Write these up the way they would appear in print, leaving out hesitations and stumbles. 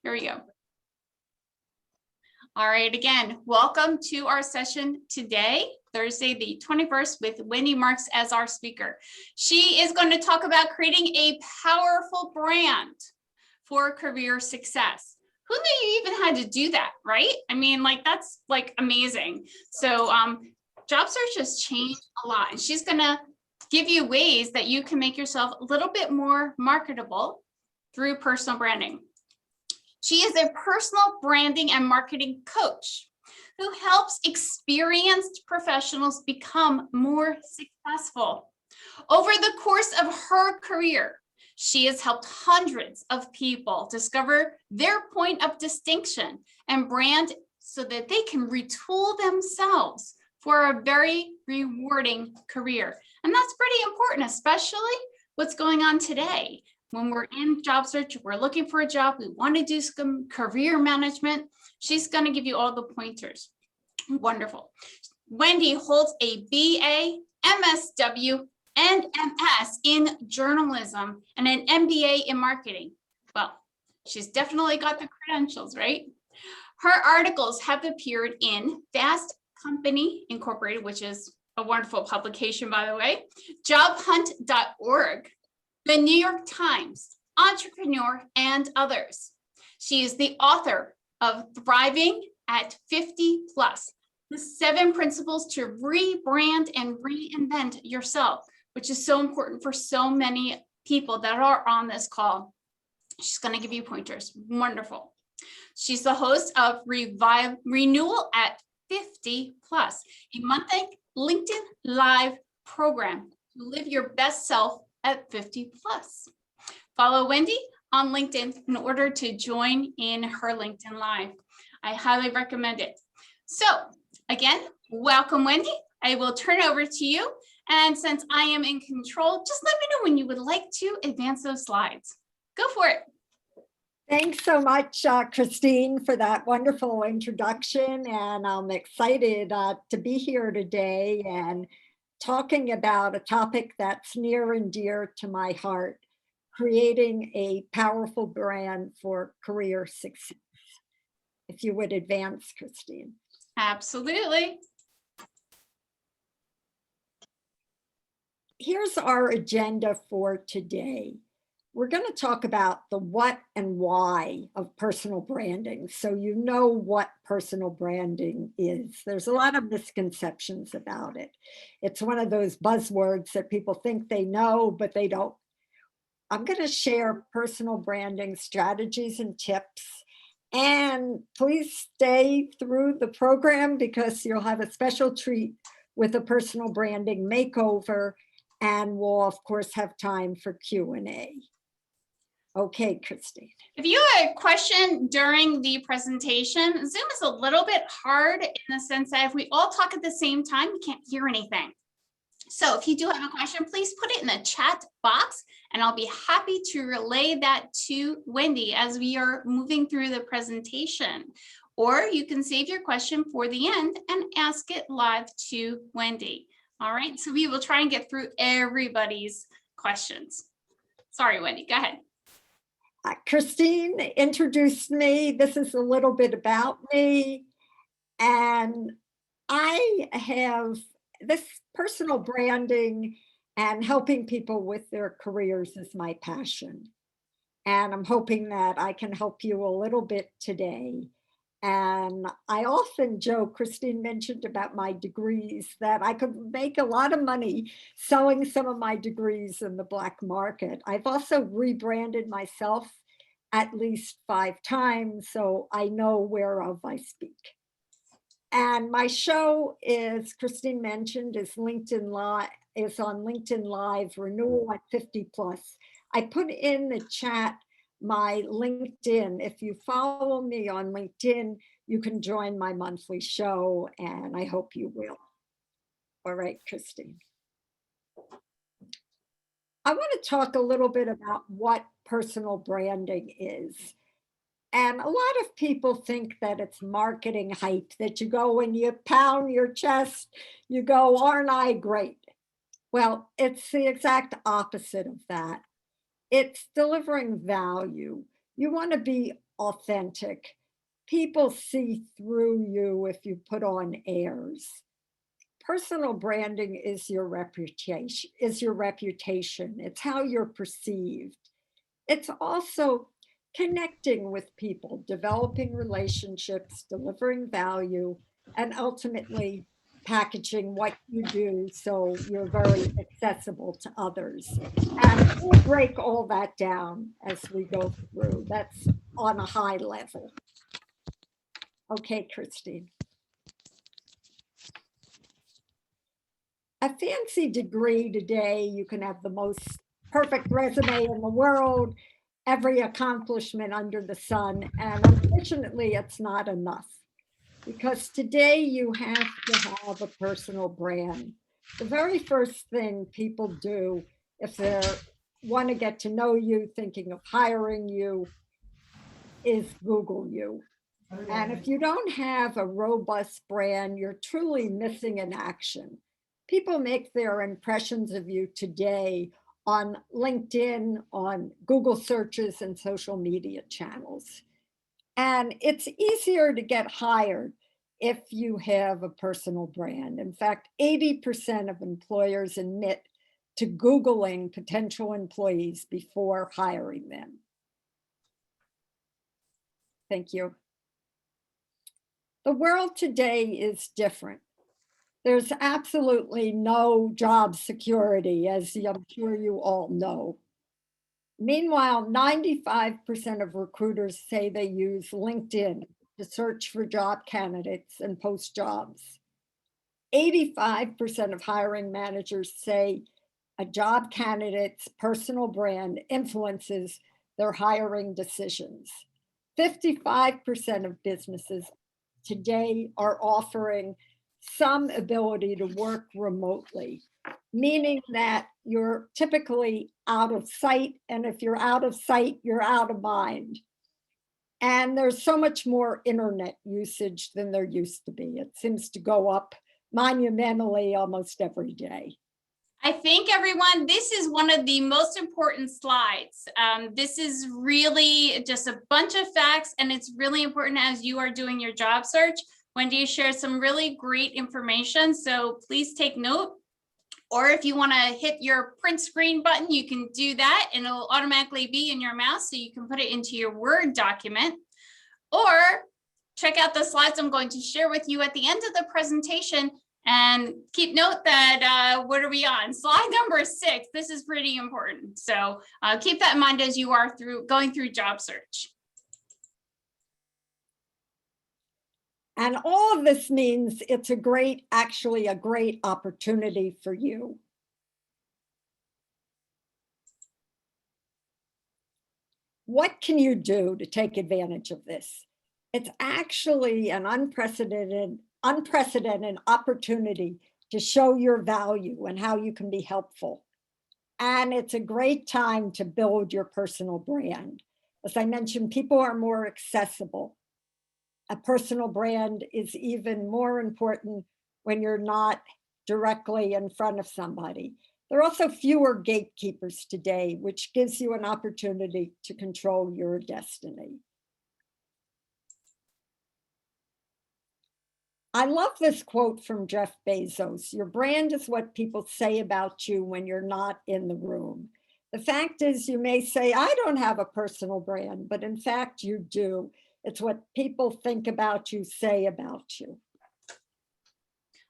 Here we go. All right, again, welcome to our session today, Thursday, the 21st, with Wendy Marx as our speaker. She is going to talk about creating a powerful brand for career success. Who knew you even had to do that, right? I mean, like, that's like amazing. So job search has changed a lot, and she's going to give you ways that you can make yourself a little bit more marketable through personal branding. She is a personal branding and marketing coach who helps experienced professionals become more successful. Over the course of her career, she has helped hundreds of people discover their point of distinction and brand so that they can retool themselves for a very rewarding career. And that's pretty important, especially what's going on today. When we're in job search, we're looking for a job, we want to do some career management. She's going to give you all the pointers. Wonderful. Wendy holds a BA, MSW, and MS in journalism and an MBA in marketing. Well, she's definitely got the credentials, right? Her articles have appeared in Fast Company Incorporated, which is a wonderful publication, by the way, jobhunt.org, the New York Times, Entrepreneur, and others. She is the author of Thriving at 50 Plus, the 7 principles to rebrand and reinvent yourself, which is so important for so many people that are on this call. She's going to give you pointers. Wonderful. She's the host of Renewal at 50 Plus, a monthly LinkedIn Live program to live your best self at 50 plus. Follow Wendy on LinkedIn in order to join in her LinkedIn Live. I highly recommend it. So again, welcome, Wendy. I will turn it over to you. And since I am in control, just let me know when you would like to advance those slides. Go for it. Thanks so much, Christine, for that wonderful introduction. And I'm excited to be here today and talking about a topic that's near and dear to my heart, creating a powerful brand for career success. If you would advance, Christine. Absolutely. Here's our agenda for today. We're going to talk about the what and why of personal branding, so you know what personal branding is. There's a lot of misconceptions about it. It's one of those buzzwords that people think they know, but they don't. I'm going to share personal branding strategies and tips. And please stay through the program because you'll have a special treat with a personal branding makeover, and we'll, of course, have time for Q&A. Okay, Christine. If you have a question during the presentation, Zoom is a little bit hard in the sense that if we all talk at the same time, you can't hear anything. So if you do have a question, please put it in the chat box and I'll be happy to relay that to Wendy as we are moving through the presentation. Or you can save your question for the end and ask it live to Wendy. All right, so we will try and get through everybody's questions. Sorry, Wendy, go ahead. Christine introduced me. This is a little bit about me. And I have this personal branding and helping people with their careers is my passion. And I'm hoping that I can help you a little bit today. And I often joke, Christine mentioned about my degrees, that I could make a lot of money selling some of my degrees in the black market. I've also rebranded myself at least 5 times, so I know whereof I speak. And my show, is Christine mentioned, is LinkedIn Live, is on LinkedIn Live, Renewal at 50 Plus. I put in the chat my LinkedIn. If you follow me on LinkedIn, you can join my monthly show, and I hope you will. All right, Christine. I want to talk a little bit about what personal branding is. And a lot of people think that it's marketing hype, that you go and you pound your chest, you go, aren't I great? Well, it's the exact opposite of that. It's delivering value. You want to be authentic. People see through you if you put on airs. Personal branding is your reputation, It's how you're perceived. It's also connecting with people, developing relationships, delivering value, and ultimately packaging what you do so you're very accessible to others. And we'll break all that down as we go through. That's on a high level. Okay, Christine. A fancy degree today, you can have the most perfect resume in the world, every accomplishment under the sun. And unfortunately, it's not enough because today you have to have a personal brand. The very first thing people do if they want to get to know you, thinking of hiring you, is Google you. And if you don't have a robust brand, you're truly missing in action. People make their impressions of you today on LinkedIn, on Google searches, and social media channels. And it's easier to get hired if you have a personal brand. In fact, 80% of employers admit to Googling potential employees before hiring them. Thank you. The world today is different. There's absolutely no job security, as I'm sure you all know. Meanwhile, 95% of recruiters say they use LinkedIn to search for job candidates and post jobs. 85% of hiring managers say a job candidate's personal brand influences their hiring decisions. 55% of businesses today are offering some ability to work remotely, meaning that you're typically out of sight. And if you're out of sight, you're out of mind. And there's so much more internet usage than there used to be. It seems to go up monumentally almost every day. I think everyone, this is one of the most important slides. This is really just a bunch of facts, and it's really important as you are doing your job search. Wendy shared some really great information, so please take note. Or if you want to hit your print screen button, you can do that and it'll automatically be in your mouse so you can put it into your Word document. Or check out the slides I'm going to share with you at the end of the presentation. And keep note that, what are we on? Slide number 6. This is pretty important. So keep that in mind as you are going through job search. And all of this means it's actually a great opportunity for you. What can you do to take advantage of this? It's actually an unprecedented opportunity to show your value and how you can be helpful. And it's a great time to build your personal brand. As I mentioned, people are more accessible. A personal brand is even more important when you're not directly in front of somebody. There are also fewer gatekeepers today, which gives you an opportunity to control your destiny. I love this quote from Jeff Bezos. Your brand is what people say about you when you're not in the room. The fact is, you may say, I don't have a personal brand, but in fact, you do. It's what people think about you, say about you.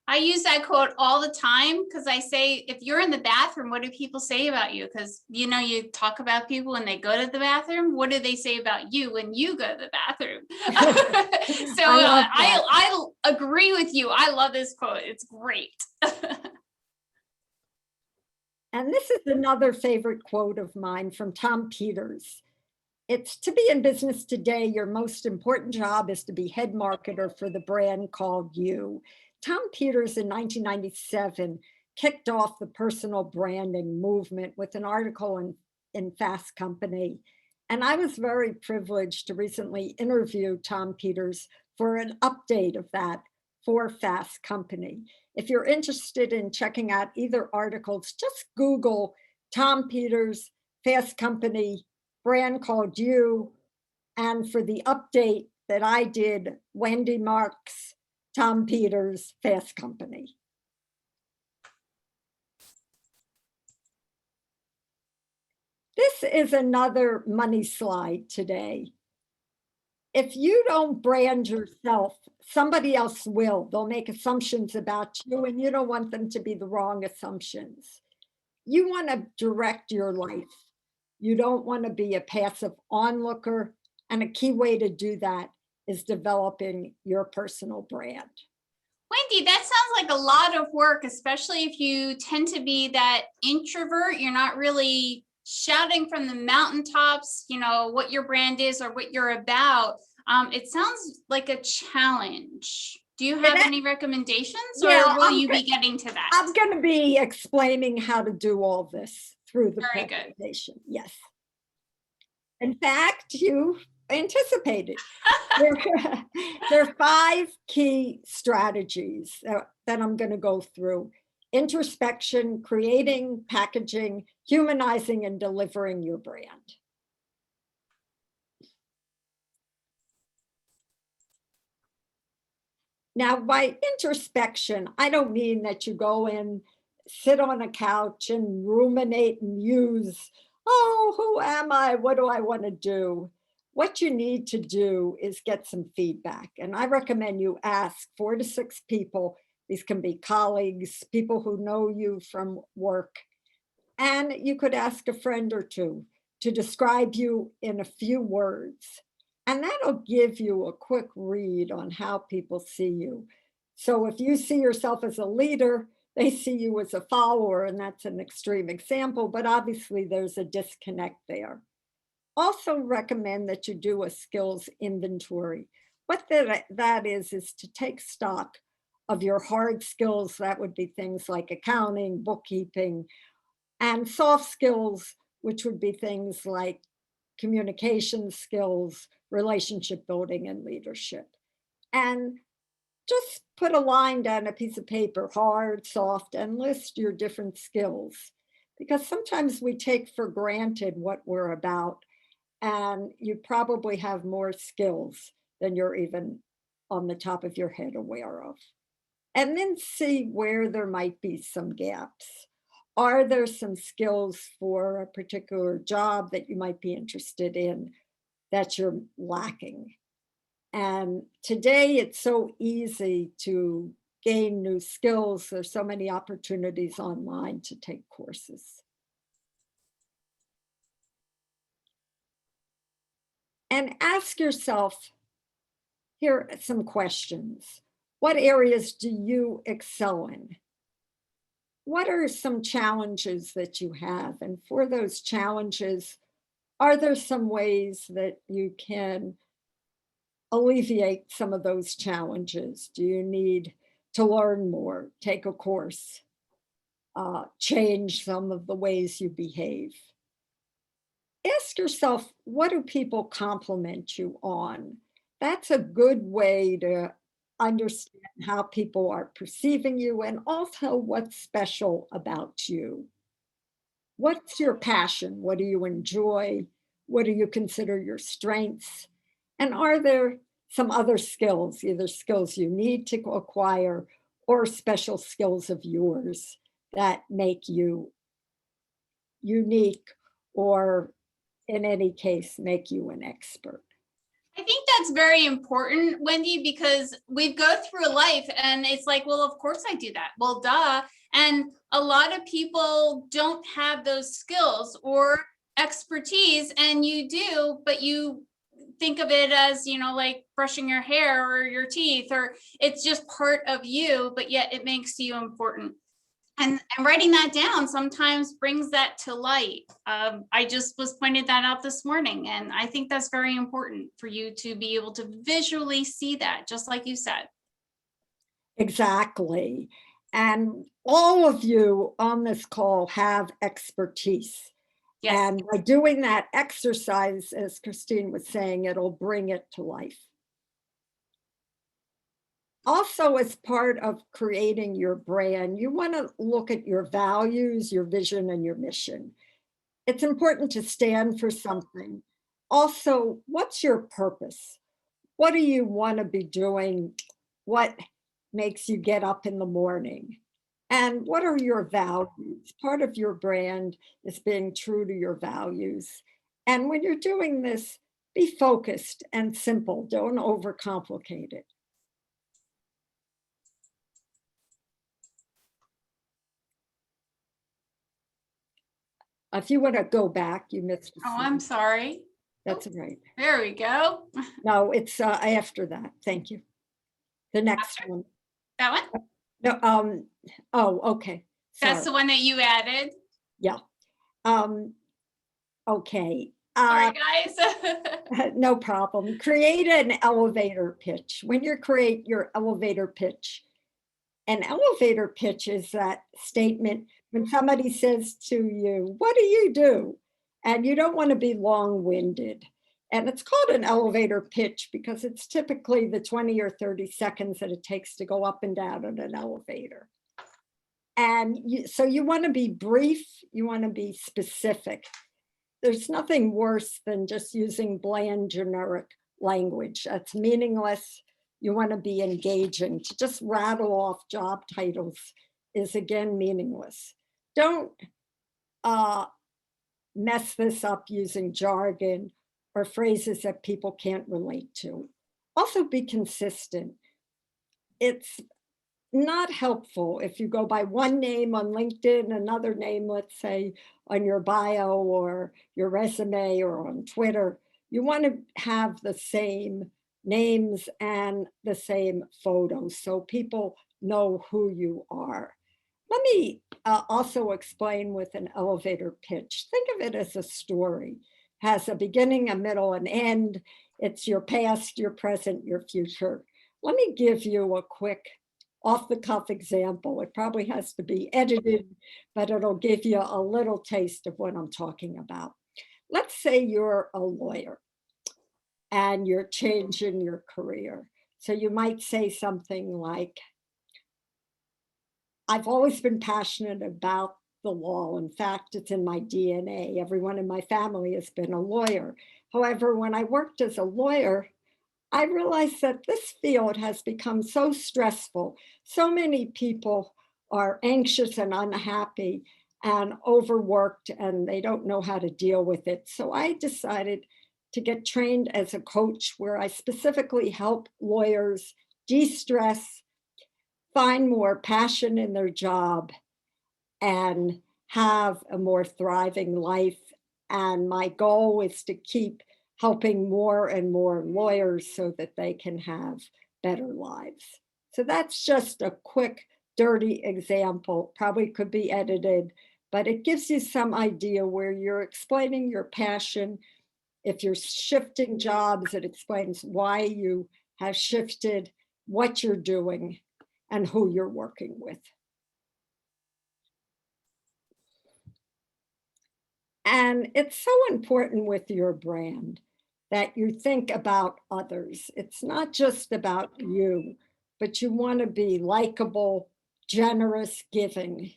I use that quote all the time because I say, if you're in the bathroom, what do people say about you? Because, you know, you talk about people when they go to the bathroom. What do they say about you when you go to the bathroom? So I agree with you. I love this quote. It's great. And this is another favorite quote of mine from Tom Peters. It's to be in business today, your most important job is to be head marketer for the brand called you. Tom Peters in 1997 kicked off the personal branding movement with an article in Fast Company. And I was very privileged to recently interview Tom Peters for an update of that for Fast Company. If you're interested in checking out either articles, just Google Tom Peters, Fast Company, brand called you, and for the update that I did, Wendy Marx, Tom Peters, Fast Company. This is another money slide today. If you don't brand yourself, somebody else will. They'll make assumptions about you, and you don't want them to be the wrong assumptions. You want to direct your life. You don't want to be a passive onlooker. And a key way to do that is developing your personal brand. Wendy, that sounds like a lot of work, especially if you tend to be that introvert. You're not really shouting from the mountaintops, what your brand is or what you're about. It sounds like a challenge. Do you have any recommendations, or will you be getting to that? I'm going to be explaining how to do all this through the Very presentation. Good. Yes. In fact, you anticipated. There are 5 key strategies that I'm going to go through: introspection, creating, packaging, humanizing, and delivering your brand. Now, by introspection, I don't mean that you go in, sit on a couch and ruminate and muse, oh, who am I? What do I want to do? What you need to do is get some feedback. And I recommend you ask 4 to 6 people. These can be colleagues, people who know you from work. And you could ask a friend or two to describe you in a few words. And that'll give you a quick read on how people see you. So if you see yourself as a leader, they see you as a follower, and that's an extreme example, but obviously there's a disconnect there. Also recommend that you do a skills inventory. What that is to take stock of your hard skills. That would be things like accounting, bookkeeping, and soft skills, which would be things like communication skills, relationship building, and leadership. And just put a line down a piece of paper, hard, soft, and list your different skills. Because sometimes we take for granted what we're about, and you probably have more skills than you're even on the top of your head aware of. And then see where there might be some gaps. Are there some skills for a particular job that you might be interested in that you're lacking? And today it's so easy to gain new skills. There's so many opportunities online to take courses. And ask yourself, here are some questions. What areas do you excel in? What are some challenges that you have? And for those challenges, are there some ways that you can alleviate some of those challenges? Do you need to learn more, take a course, change some of the ways you behave? Ask yourself, what do people compliment you on? That's a good way to understand how people are perceiving you, and also what's special about you. What's your passion? What do you enjoy? What do you consider your strengths? And are there some other skills, either skills you need to acquire or special skills of yours that make you unique, or in any case, make you an expert? I think that's very important, Wendy, because we go through life and it's like, well, of course I do that. Well, duh. And a lot of people don't have those skills or expertise, and you do, but you think of it as, like brushing your hair or your teeth, or it's just part of you, but yet it makes you important. And writing that down sometimes brings that to light. I just was pointed that out this morning, and I think that's very important for you to be able to visually see that, just like you said. Exactly. And all of you on this call have expertise. Yes. And by doing that exercise, as Christine was saying, it'll bring it to life. Also, as part of creating your brand, you want to look at your values, your vision, and your mission. It's important to stand for something. Also, what's your purpose? What do you want to be doing? What makes you get up in the morning? And what are your values? Part of your brand is being true to your values. And when you're doing this, be focused and simple. Don't overcomplicate it. If you want to go back, you missed a Oh, slide. I'm sorry. That's all right. There we go. No, it's after that. Thank you. The next one. That one? No, oh, okay. That's the Sorry. one that you added. Yeah. Okay. Sorry, guys. No problem. Create an elevator pitch. When you create your elevator pitch, an elevator pitch is that statement when somebody says to you, "What do you do?" And you don't want to be long-winded. And it's called an elevator pitch because it's typically the 20 or 30 seconds that it takes to go up and down in an elevator. And so you want to be brief, you want to be specific. There's nothing worse than just using bland, generic language. That's meaningless. You want to be engaging. To just rattle off job titles is, again, meaningless. Don't mess this up using jargon or phrases that people can't relate to. Also, be consistent. It's not helpful if you go by one name on LinkedIn, another name, let's say, on your bio or your resume or on Twitter. You want to have the same names and the same photos so people know who you are. Let me also explain with an elevator pitch. Think of it as a story. Has a beginning, a middle, an end. It's your past, your present, your future. Let me give you a quick off-the-cuff example. It probably has to be edited, but it'll give you a little taste of what I'm talking about. Let's say you're a lawyer and you're changing your career. So you might say something like, I've always been passionate about the law. In fact, it's in my DNA. Everyone in my family has been a lawyer. However, when I worked as a lawyer, I realized that this field has become so stressful. So many people are anxious and unhappy and overworked, and they don't know how to deal with it. So I decided to get trained as a coach where I specifically help lawyers de-stress, find more passion in their job, and have a more thriving life. And my goal is to keep helping more and more lawyers so that they can have better lives. So that's just a quick, dirty example, probably could be edited, but it gives you some idea where you're explaining your passion. If you're shifting jobs, it explains why you have shifted, what you're doing, and who you're working with. And it's so important with your brand that you think about others. It's not just about you, but you want to be likable, generous, giving.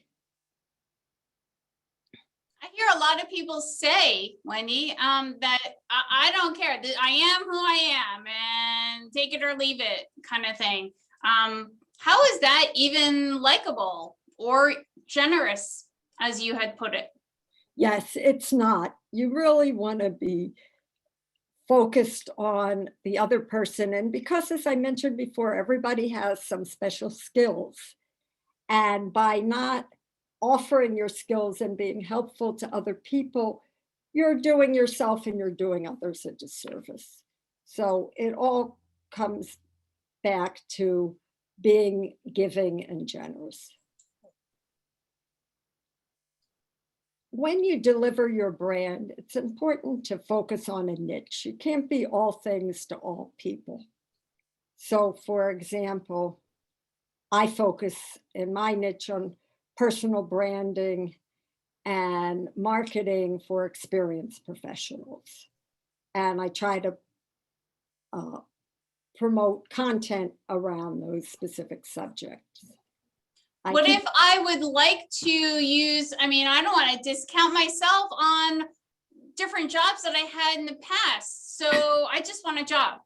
I hear a lot of people say, Wendy, that I don't care, that I am who I am and take it or leave it kind of thing. How is that even likable or generous, as you had put it? Yes, it's not. You really want to be focused on the other person. And because, as I mentioned before, everybody has some special skills. And by not offering your skills and being helpful to other people, you're doing yourself and you're doing others a disservice. So it all comes back to being giving and generous. When you deliver your brand, it's important to focus on a niche. You can't be all things to all people. So, for example, I focus in my niche on personal branding and marketing for experienced professionals. And I try to promote content around those specific subjects. What if I would like to use, I mean, I don't want to discount myself on different jobs that I had in the past. So I just want a job.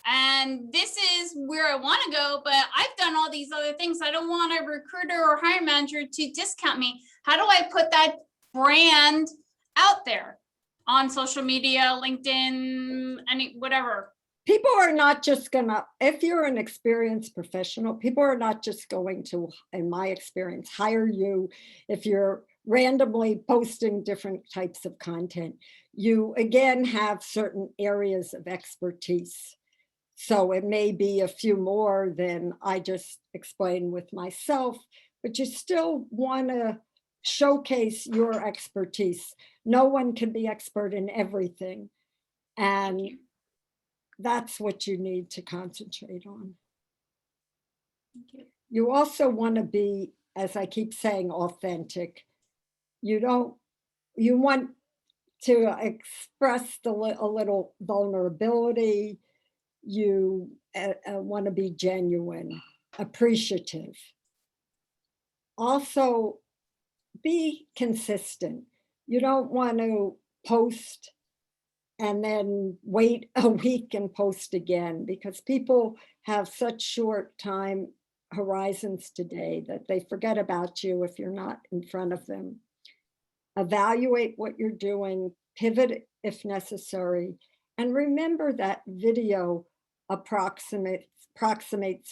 And this is where I want to go, but I've done all these other things. I don't want a recruiter or hiring manager to discount me. How do I put that brand out there on social media, LinkedIn, whatever? People are not just gonna, if you're an experienced professional, people are not just going to, in my experience, hire you if you're randomly posting different types of content. You again have certain areas of expertise. So it may be a few more than I just explained with myself, but you still want to showcase your expertise. No one can be expert in everything. And that's what you need to concentrate on. Thank you. You also want to be, as I keep saying, authentic. You want to express a little vulnerability. You want to be genuine, appreciative. Also, be consistent. You don't want to post and then wait a week and post again, because people have such short time horizons today that they forget about you if you're not in front of them. Evaluate what you're doing, pivot if necessary, and remember that video approximates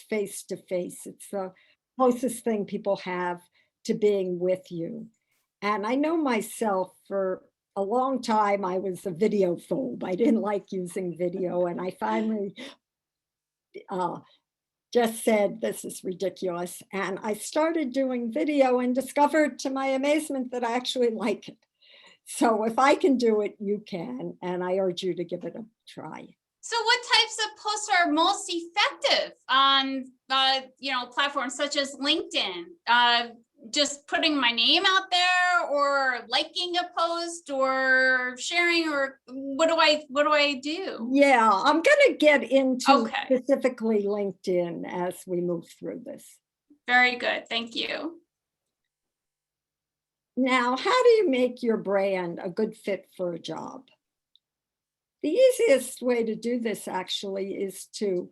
face to face. It's the closest thing people have to being with you. And I know myself, for a long time, I was a video phobe. I didn't like using video. And I finally just said, this is ridiculous. And I started doing video and discovered to my amazement that I actually like it. So if I can do it, you can. And I urge you to give it a try. So what types of posts are most effective on, platforms such as LinkedIn? Just putting my name out there, or liking a post, or sharing, or what do I do? Yeah, I'm going to get into Okay. specifically LinkedIn as we move through this. Very good. Thank you. Now, how do you make your brand a good fit for a job? The easiest way to do this actually is to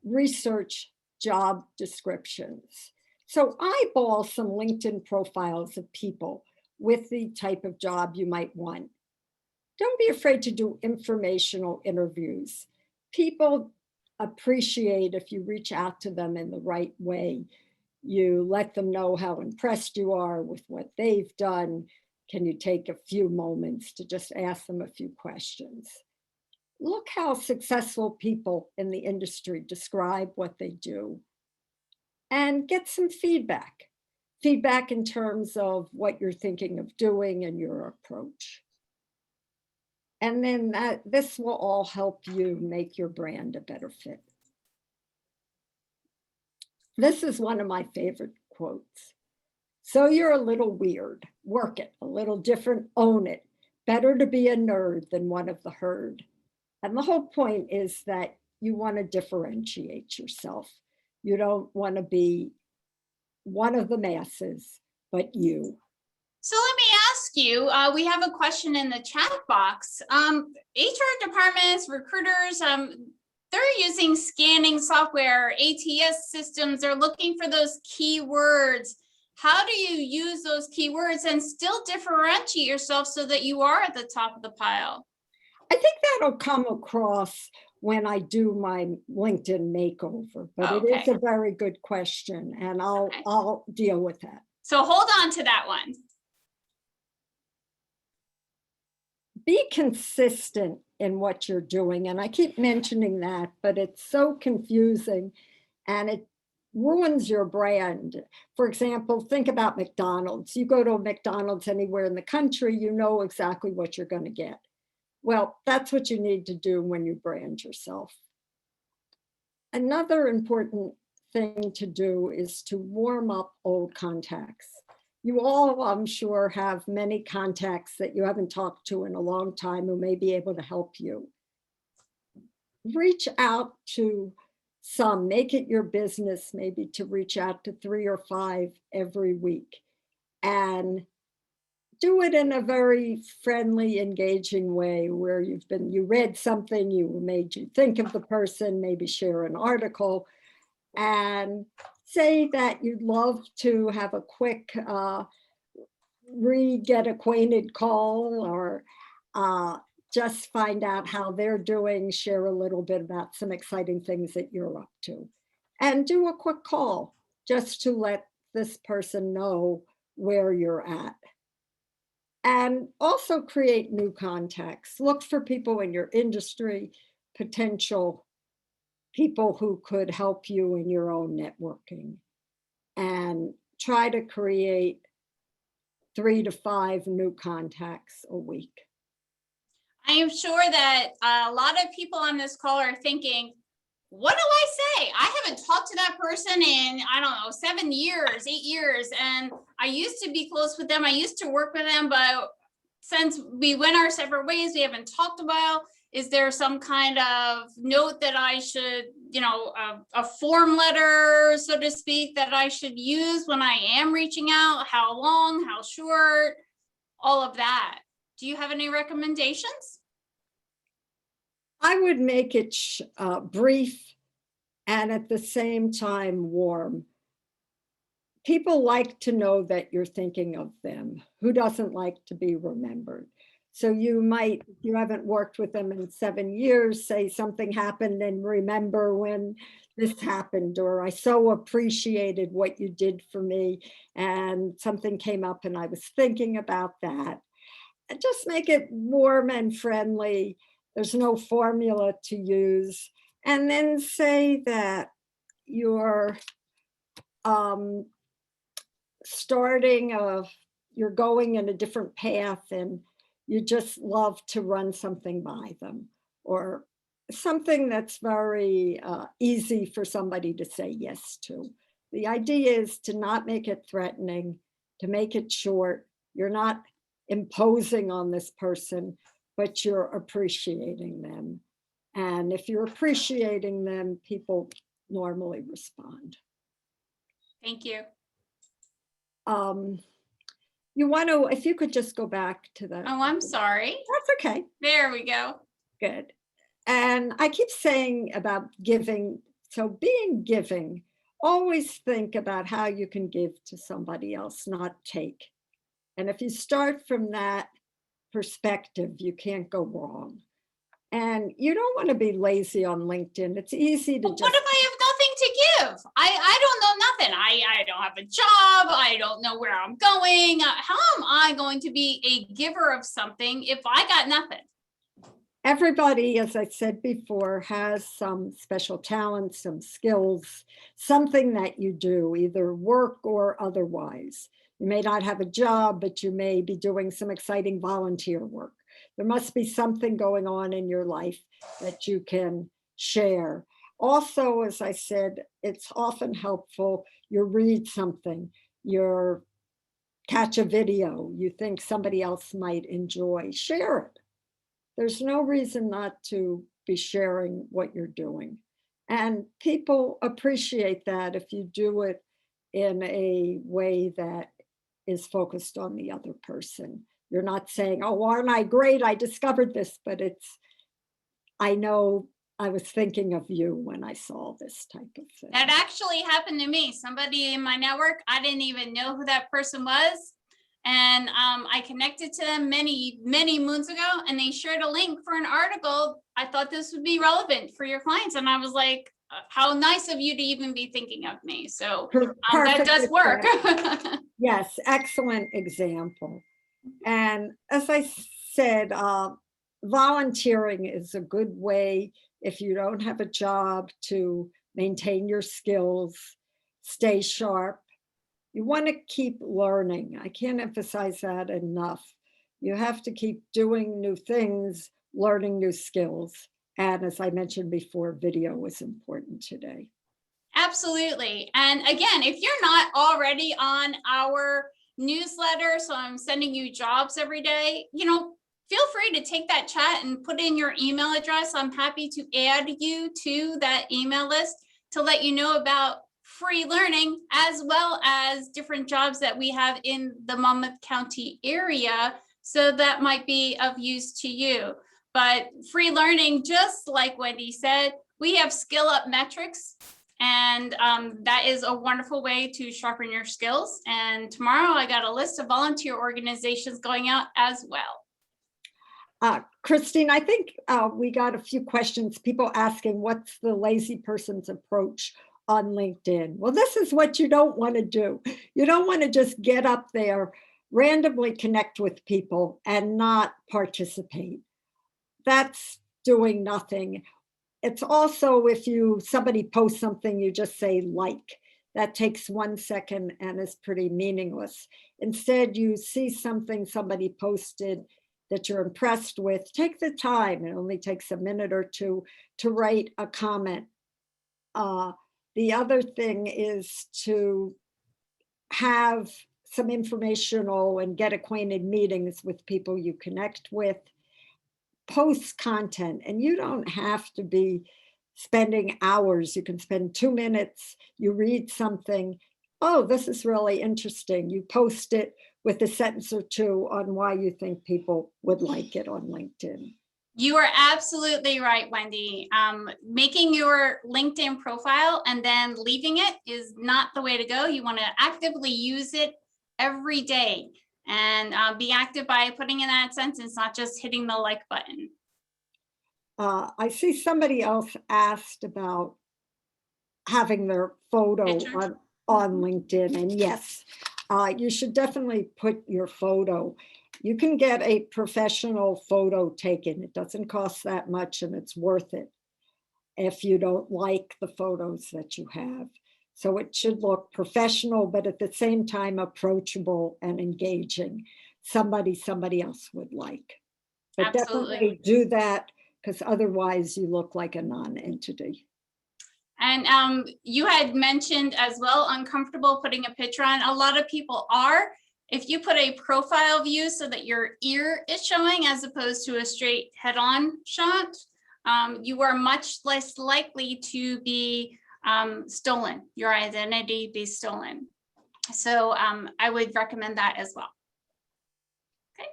research job descriptions. So eyeball some LinkedIn profiles of people with the type of job you might want. Don't be afraid to do informational interviews. People appreciate if you reach out to them in the right way. You let them know how impressed you are with what they've done. Can you take a few moments to just ask them a few questions? Look how successful people in the industry describe what they do, and get some feedback. Feedback in terms of what you're thinking of doing and your approach. And then this will all help you make your brand a better fit. This is one of my favorite quotes. So you're a little weird, work it. A little different, own it. Better to be a nerd than one of the herd. And the whole point is that you want to differentiate yourself. You don't want to be one of the masses, but you. So let me ask you, we have a question in the chat box. HR departments, recruiters, they're using scanning software, ATS systems. They're looking for those keywords. How do you use those keywords and still differentiate yourself so that you are at the top of the pile? I think that'll come across when I do my LinkedIn makeover, but Okay. It is a very good question, and I'll deal with that. So hold on to that one. Be consistent in what you're doing. And I keep mentioning that, but it's so confusing and it ruins your brand. For example, think about McDonald's. You go to a McDonald's anywhere in the country, you know exactly what you're going to get. Well, that's what you need to do when you brand yourself. Another important thing to do is to warm up old contacts. You all, I'm sure, have many contacts that you haven't talked to in a long time who may be able to help you. Reach out to some, make it your business maybe to reach out to 3 or 5 every week and do it in a very friendly, engaging way where you read something, made you think of the person, maybe share an article, and say that you'd love to have a quick get acquainted call, or just find out how they're doing, share a little bit about some exciting things that you're up to, and do a quick call just to let this person know where you're at. And also create new contacts. Look for people in your industry, potential people who could help you in your own networking, and try to create 3 to 5 new contacts a week. I am sure that a lot of people on this call are thinking, what do I say? I haven't talked to that person in, I don't know, 7 years, 8 years. And I used to be close with them. I used to work with them, but since we went our separate ways, we haven't talked a while. Is there some kind of note that I should, a form letter, so to speak, that I should use when I am reaching out? How long, how short, all of that. Do you have any recommendations? I would make it brief and at the same time warm. People like to know that you're thinking of them. Who doesn't like to be remembered? So you might, if you haven't worked with them in 7 years, say something happened and remember when this happened, or I so appreciated what you did for me and something came up and I was thinking about that. And just make it warm and friendly. There's no formula to use. And then say that you're you're going in a different path and you just love to run something by them, or something that's very easy for somebody to say yes to. The idea is to not make it threatening, to make it short. You're not imposing on this person, but you're appreciating them. And if you're appreciating them, people normally respond. Thank you. You want to, if you could just go back to that. Oh, I'm sorry. That's okay. There we go. Good. And I keep saying about giving. So being giving, always think about how you can give to somebody else, not take. And if you start from that perspective, you can't go wrong. And you don't want to be lazy on LinkedIn. It's easy to What if I have nothing to give? I don't know nothing. I don't have a job. I don't know where I'm going. How am I going to be a giver of something if I got nothing? Everybody, as I said before, has some special talents, some skills, something that you do, either work or otherwise. You may not have a job, but you may be doing some exciting volunteer work. There must be something going on in your life that you can share. Also, as I said, it's often helpful. You read something, you catch a video you think somebody else might enjoy, share it. There's no reason not to be sharing what you're doing. And people appreciate that if you do it in a way that is focused on the other person. You're not saying, oh, aren't I great? I discovered this, but I know I was thinking of you when I saw this type of thing. That actually happened to me. Somebody in my network, I didn't even know who that person was. And I connected to them many, many moons ago, and they shared a link for an article. I thought this would be relevant for your clients. And I was like, how nice of you to even be thinking of me. So that does work. Yes, excellent example. And as I said, volunteering is a good way, if you don't have a job, to maintain your skills, stay sharp. You want to keep learning. I can't emphasize that enough. You have to keep doing new things, learning new skills. And as I mentioned before, video is important today. Absolutely. And again, if you're not already on our newsletter, so I'm sending you jobs every day, feel free to take that chat and put in your email address. I'm happy to add you to that email list to let you know about free learning, as well as different jobs that we have in the Monmouth County area. So that might be of use to you. But free learning, just like Wendy said, we have skill up metrics, and that is a wonderful way to sharpen your skills. And tomorrow I got a list of volunteer organizations going out as well. Christine, I think we got a few questions, people asking what's the lazy person's approach on LinkedIn. Well, this is what you don't want to do. You don't want to just get up there, randomly connect with people and not participate. That's doing nothing. It's also if somebody posts something, you just say like. That takes 1 second and is pretty meaningless. Instead, you see something somebody posted that you're impressed with, take the time. It only takes a minute or two to write a comment. The other thing is to have some informational and get acquainted meetings with people you connect with. Post content, and you don't have to be spending hours. You can spend 2 minutes, you read something, oh, this is really interesting. You post it with a sentence or two on why you think people would like it on LinkedIn. You are absolutely right, Wendy. Making your LinkedIn profile and then leaving it is not the way to go. You want to actively use it every day. And be active by putting in that sentence, not just hitting the like button. I see somebody else asked about having their photo on LinkedIn. And yes, you should definitely put your photo. You can get a professional photo taken. It doesn't cost that much and it's worth it if you don't like the photos that you have. So it should look professional, but at the same time, approachable and engaging. Somebody else would like. But Absolutely. definitely do that, because otherwise you look like a non-entity. And you had mentioned as well, uncomfortable putting a picture on. A lot of people are. If you put a profile view so that your ear is showing as opposed to a straight head-on shot, you are much less likely to be stolen, your identity be stolen. So I would recommend that as well. Okay.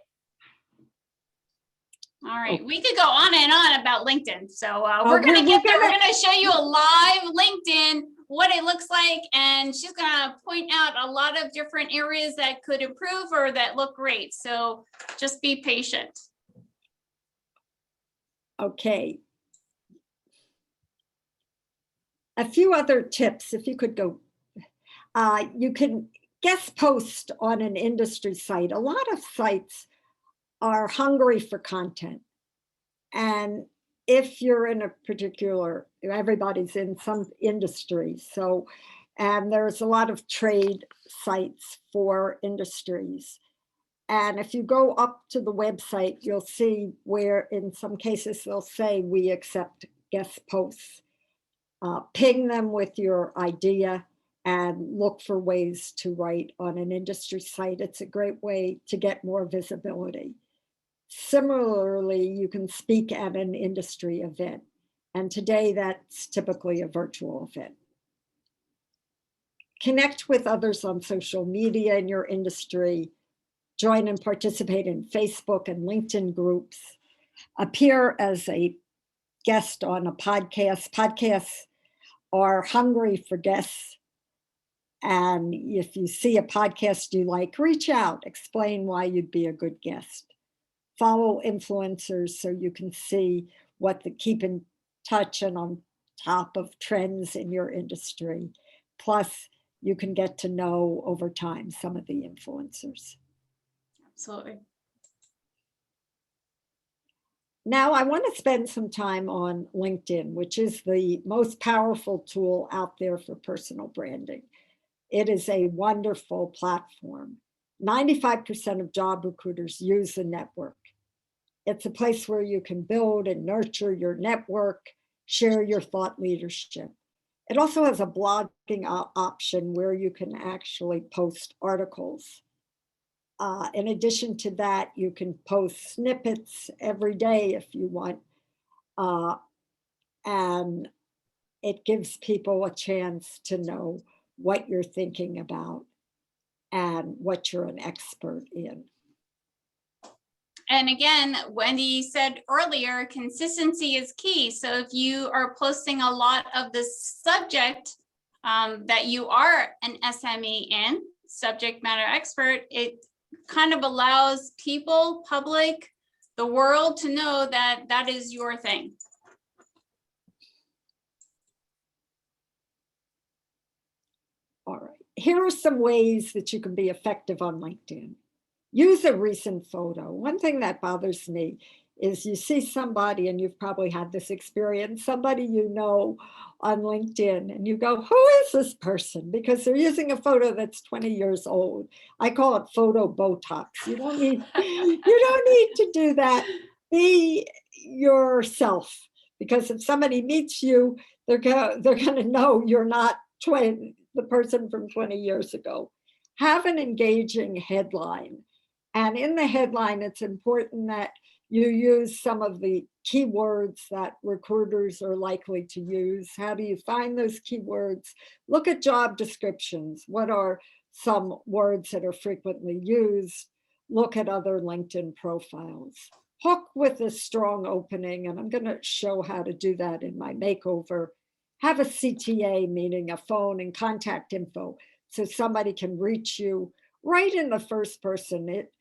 All right, we could go on and on about LinkedIn. So we're gonna get there. We're gonna show you a live LinkedIn, what it looks like, and she's gonna point out a lot of different areas that could improve or that look great. So just be patient. Okay. A few other tips, if you could go. You can guest post on an industry site. A lot of sites are hungry for content. And if you're in a particular, everybody's in some industry. So, and there's a lot of trade sites for industries. And if you go up to the website, you'll see where in some cases they'll say we accept guest posts. Ping them with your idea and look for ways to write on an industry site. It's a great way to get more visibility. Similarly, you can speak at an industry event. And today that's typically a virtual event. Connect with others on social media in your industry. Join and participate in Facebook and LinkedIn groups. Appear as a guest on a podcast. Podcasts are hungry for guests. And if you see a podcast you like, reach out, explain why you'd be a good guest. Follow influencers so you can see keep in touch and on top of trends in your industry. Plus, you can get to know over time some of the influencers. Absolutely. Now, I want to spend some time on LinkedIn, which is the most powerful tool out there for personal branding. It is a wonderful platform. 95% of job recruiters use the network. It's a place where you can build and nurture your network, share your thought leadership. It also has a blogging option where you can actually post articles. In addition to that, you can post snippets every day if you want. And it gives people a chance to know what you're thinking about and what you're an expert in. And again, Wendy said earlier, consistency is key. So if you are posting a lot of the subject that you are an SME in, subject matter expert, it kind of allows people, public, the world to know that that is your thing. All right, here are some ways that you can be effective on LinkedIn. Use a recent photo. One thing that bothers me is you see somebody, and you've probably had this experience, somebody you know on LinkedIn, and you go, who is this person? Because they're using a photo that's 20 years old. I call it photo Botox. You don't need to do that. Be yourself, because if somebody meets you, they're going to know you're not the person from 20 years ago. Have an engaging headline. And in the headline, it's important that you use some of the keywords that recruiters are likely to use. How do you find those keywords? Look at job descriptions. What are some words that are frequently used? Look at other LinkedIn profiles. Hook with a strong opening, and I'm going to show how to do that in my makeover. Have a CTA, meaning a phone and contact info, so somebody can reach you right in the first person. It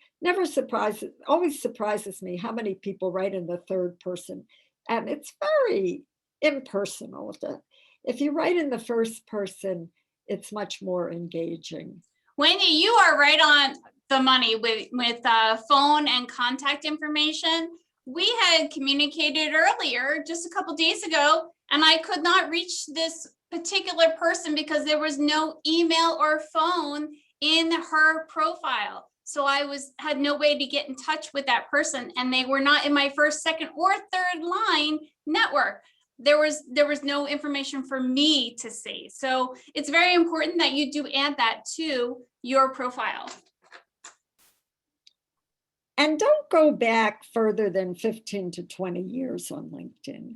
always surprises me how many people write in the third person, and it's very impersonal. If you write in the first person, it's much more engaging. Wendy, you are right on the money with phone and contact information. We had communicated earlier just a couple days ago, and I could not reach this particular person because there was no email or phone in her profile. So I had no way to get in touch with that person, and they were not in my first, second, or third line network. There was no information for me to see. So it's very important that you do add that to your profile. And don't go back further than 15 to 20 years on LinkedIn.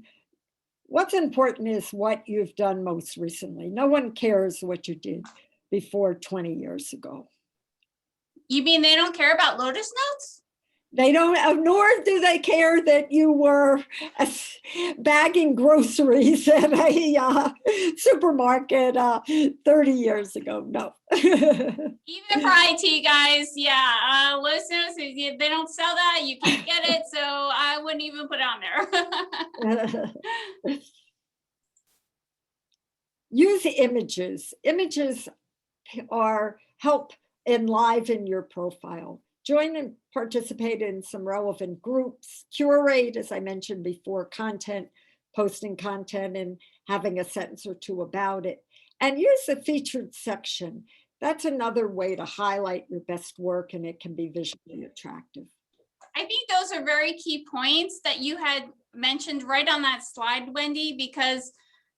What's important is what you've done most recently. No one cares what you did before 20 years ago. You mean they don't care about Lotus Notes? They don't, nor do they care that you were bagging groceries at a supermarket 30 years ago. No. Even for IT guys, yeah. Lotus Notes, they don't sell that. You can't get it, so I wouldn't even put it on there. Use images. Images help enliven your profile. Join and participate in some relevant groups. Curate, as I mentioned before, content, posting content and having a sentence or two about it. And use the featured section. That's another way to highlight your best work, and it can be visually attractive. I think those are very key points that you had mentioned right on that slide, Wendy, because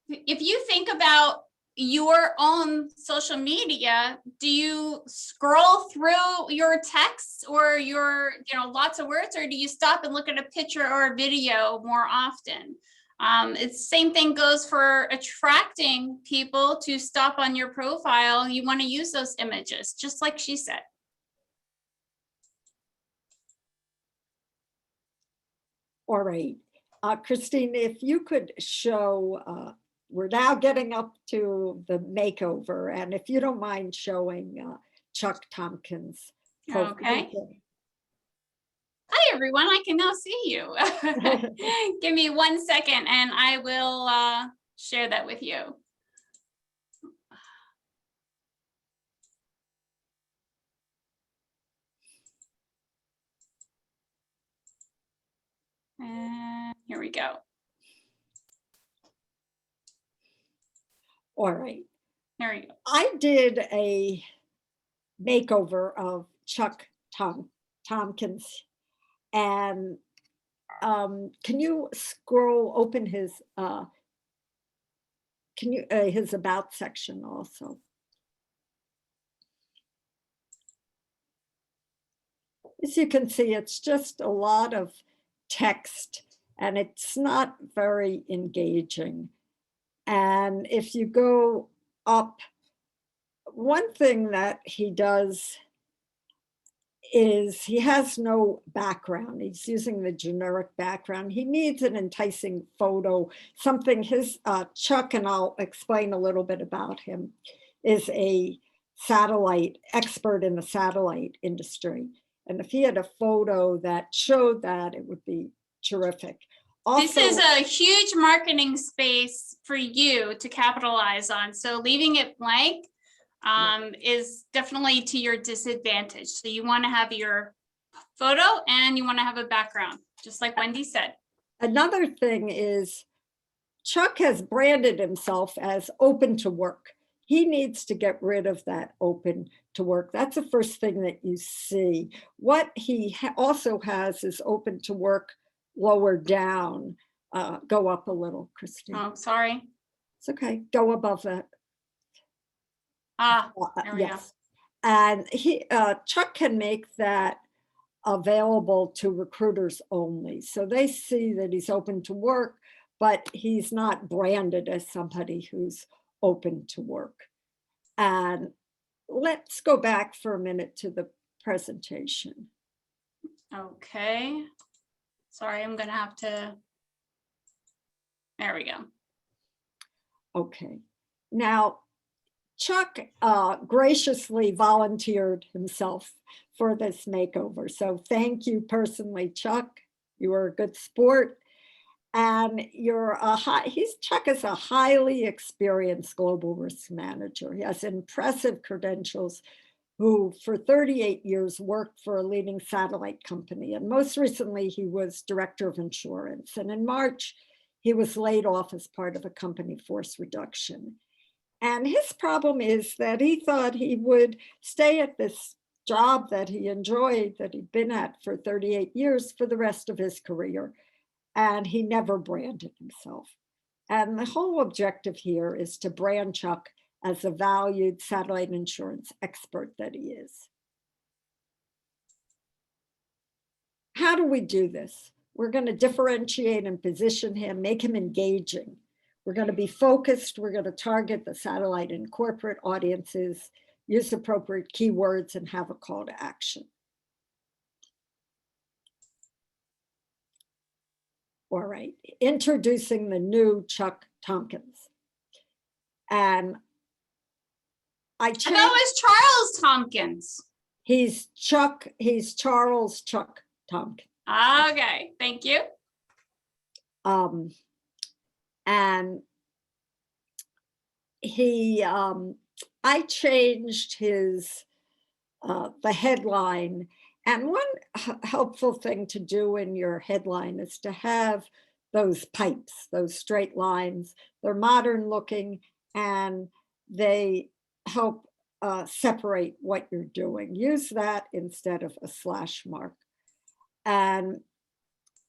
if you think about your own social media, do you scroll through your texts or your, lots of words, or do you stop and look at a picture or a video more often? It's the same thing goes for attracting people to stop on your profile. You want to use those images, just like she said. All right, Christine, if you could show, we're now getting up to the makeover, and if you don't mind showing Chuck Tompkins' profile. Okay. Hi, everyone. I can now see you. Give me 1 second, and I will share that with you. And here we go. All right. There we go. I did a makeover of Chuck Tompkins, and can you open his his about section also? As you can see, it's just a lot of text, and it's not very engaging. And if you go up, one thing that he does is he has no background. He's using the generic background. He needs an enticing photo, something Chuck, and I'll explain a little bit about him, is a satellite expert in the satellite industry. And if he had a photo that showed that, it would be terrific. This is a huge marketing space for you to capitalize on. So leaving it blank is definitely to your disadvantage. So you want to have your photo and you want to have a background, just like Wendy said. Another thing is Chuck has branded himself as open to work. He needs to get rid of that open to work. That's the first thing that you see. What he also has is open to work lower down. Go up a little, Christine. Oh, sorry. It's okay. Go above that. There we go. And Chuck can make that available to recruiters only. So they see that he's open to work, but he's not branded as somebody who's open to work. And let's go back for a minute to the presentation. Okay. Sorry, I'm going to have to. There we go. Okay. Now, Chuck graciously volunteered himself for this makeover. So thank you personally, Chuck. You were a good sport. And Chuck is a highly experienced global risk manager. He has impressive credentials, who for 38 years worked for a leading satellite company. And most recently, he was director of insurance. And in March, he was laid off as part of a company force reduction. And his problem is that he thought he would stay at this job that he enjoyed, that he'd been at for 38 years for the rest of his career. And he never branded himself. And the whole objective here is to brand Chuck as a valued satellite insurance expert that he is. How do we do this? We're going to differentiate and position him, make him engaging. We're going to be focused. We're going to target the satellite and corporate audiences, use appropriate keywords, and have a call to action. All right, introducing the new Chuck Tompkins. And that was Charles Tompkins. He's Charles Chuck Tompkins. Okay, thank you. And I changed the headline. And one helpful thing to do in your headline is to have those pipes, those straight lines. They're modern looking and they help separate what you're doing. Use that instead of a slash mark. And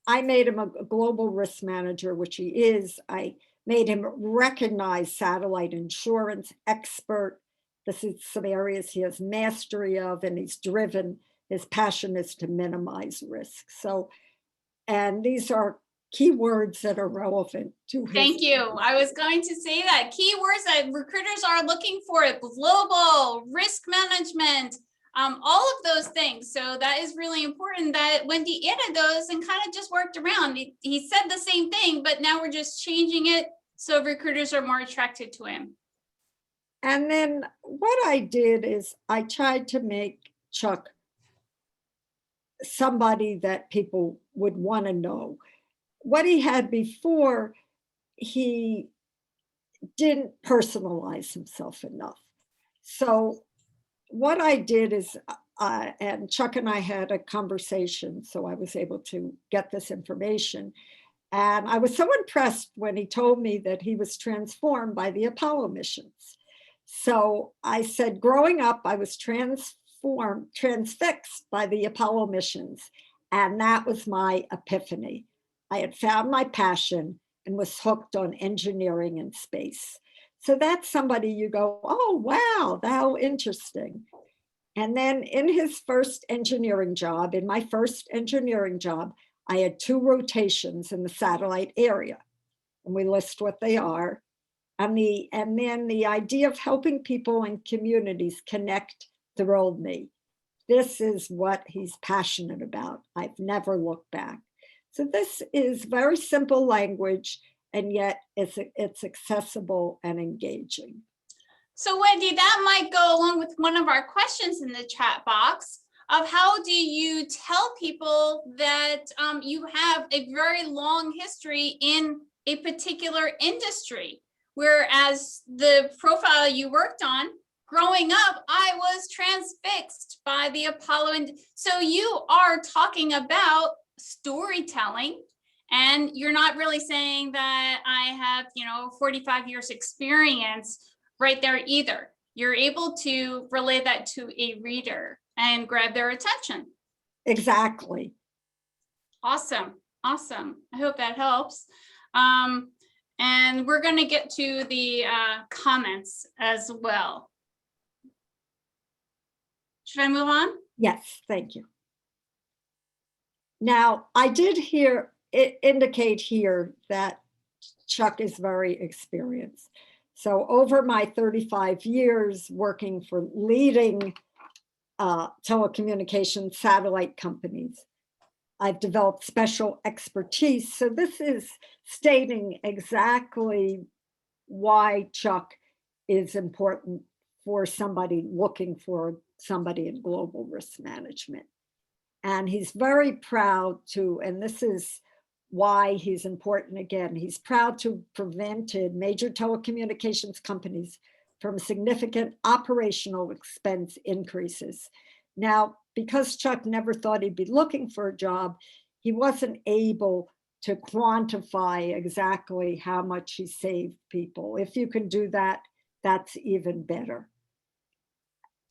I made him a global risk manager, which he is. I made him recognize satellite insurance expert. This is some areas he has mastery of, and he's driven. His passion is to minimize risk. So, and these are keywords that are relevant to his. Thank you. I was going to say that keywords that recruiters are looking for: global, risk management, all of those things. So that is really important that Wendy added those and kind of just worked around. He said the same thing, but now we're just changing it so recruiters are more attracted to him. And then what I did is I tried to make Chuck somebody that people would want to know. What he had before, he didn't personalize himself enough. So what I did is, and Chuck and I had a conversation, so I was able to get this information. And I was so impressed when he told me that he was transformed by the Apollo missions. So I said, growing up, I was transfixed by the Apollo missions. And that was my epiphany. I had found my passion and was hooked on engineering and space. So that's somebody you go, oh, wow, how interesting. And then in his first engineering job, in my first engineering job, I had 2 rotations in the satellite area. And we list what they are. And then the idea of helping people and communities connect thrilled me. This is what he's passionate about. I've never looked back. So this is very simple language, and yet it's accessible and engaging. So Wendy, that might go along with one of our questions in the chat box of how do you tell people that you have a very long history in a particular industry, whereas the profile you worked on, growing up, I was transfixed by the Apollo. And so you are talking about storytelling, and you're not really saying that I have, 45 years experience right there either. You're able to relay that to a reader and grab their attention. Exactly. Awesome. Awesome. I hope that helps. And we're going to get to the comments as well. Should I move on? Yes, thank you. Now, I did hear it indicate here that Chuck is very experienced. So over my 35 years working for leading telecommunications satellite companies, I've developed special expertise. So this is stating exactly why Chuck is important for somebody looking for somebody in global risk management. And he's very proud to, and this is why he's important again, he's proud to have prevented major telecommunications companies from significant operational expense increases. Now, because Chuck never thought he'd be looking for a job, he wasn't able to quantify exactly how much he saved people. If you can do that, that's even better.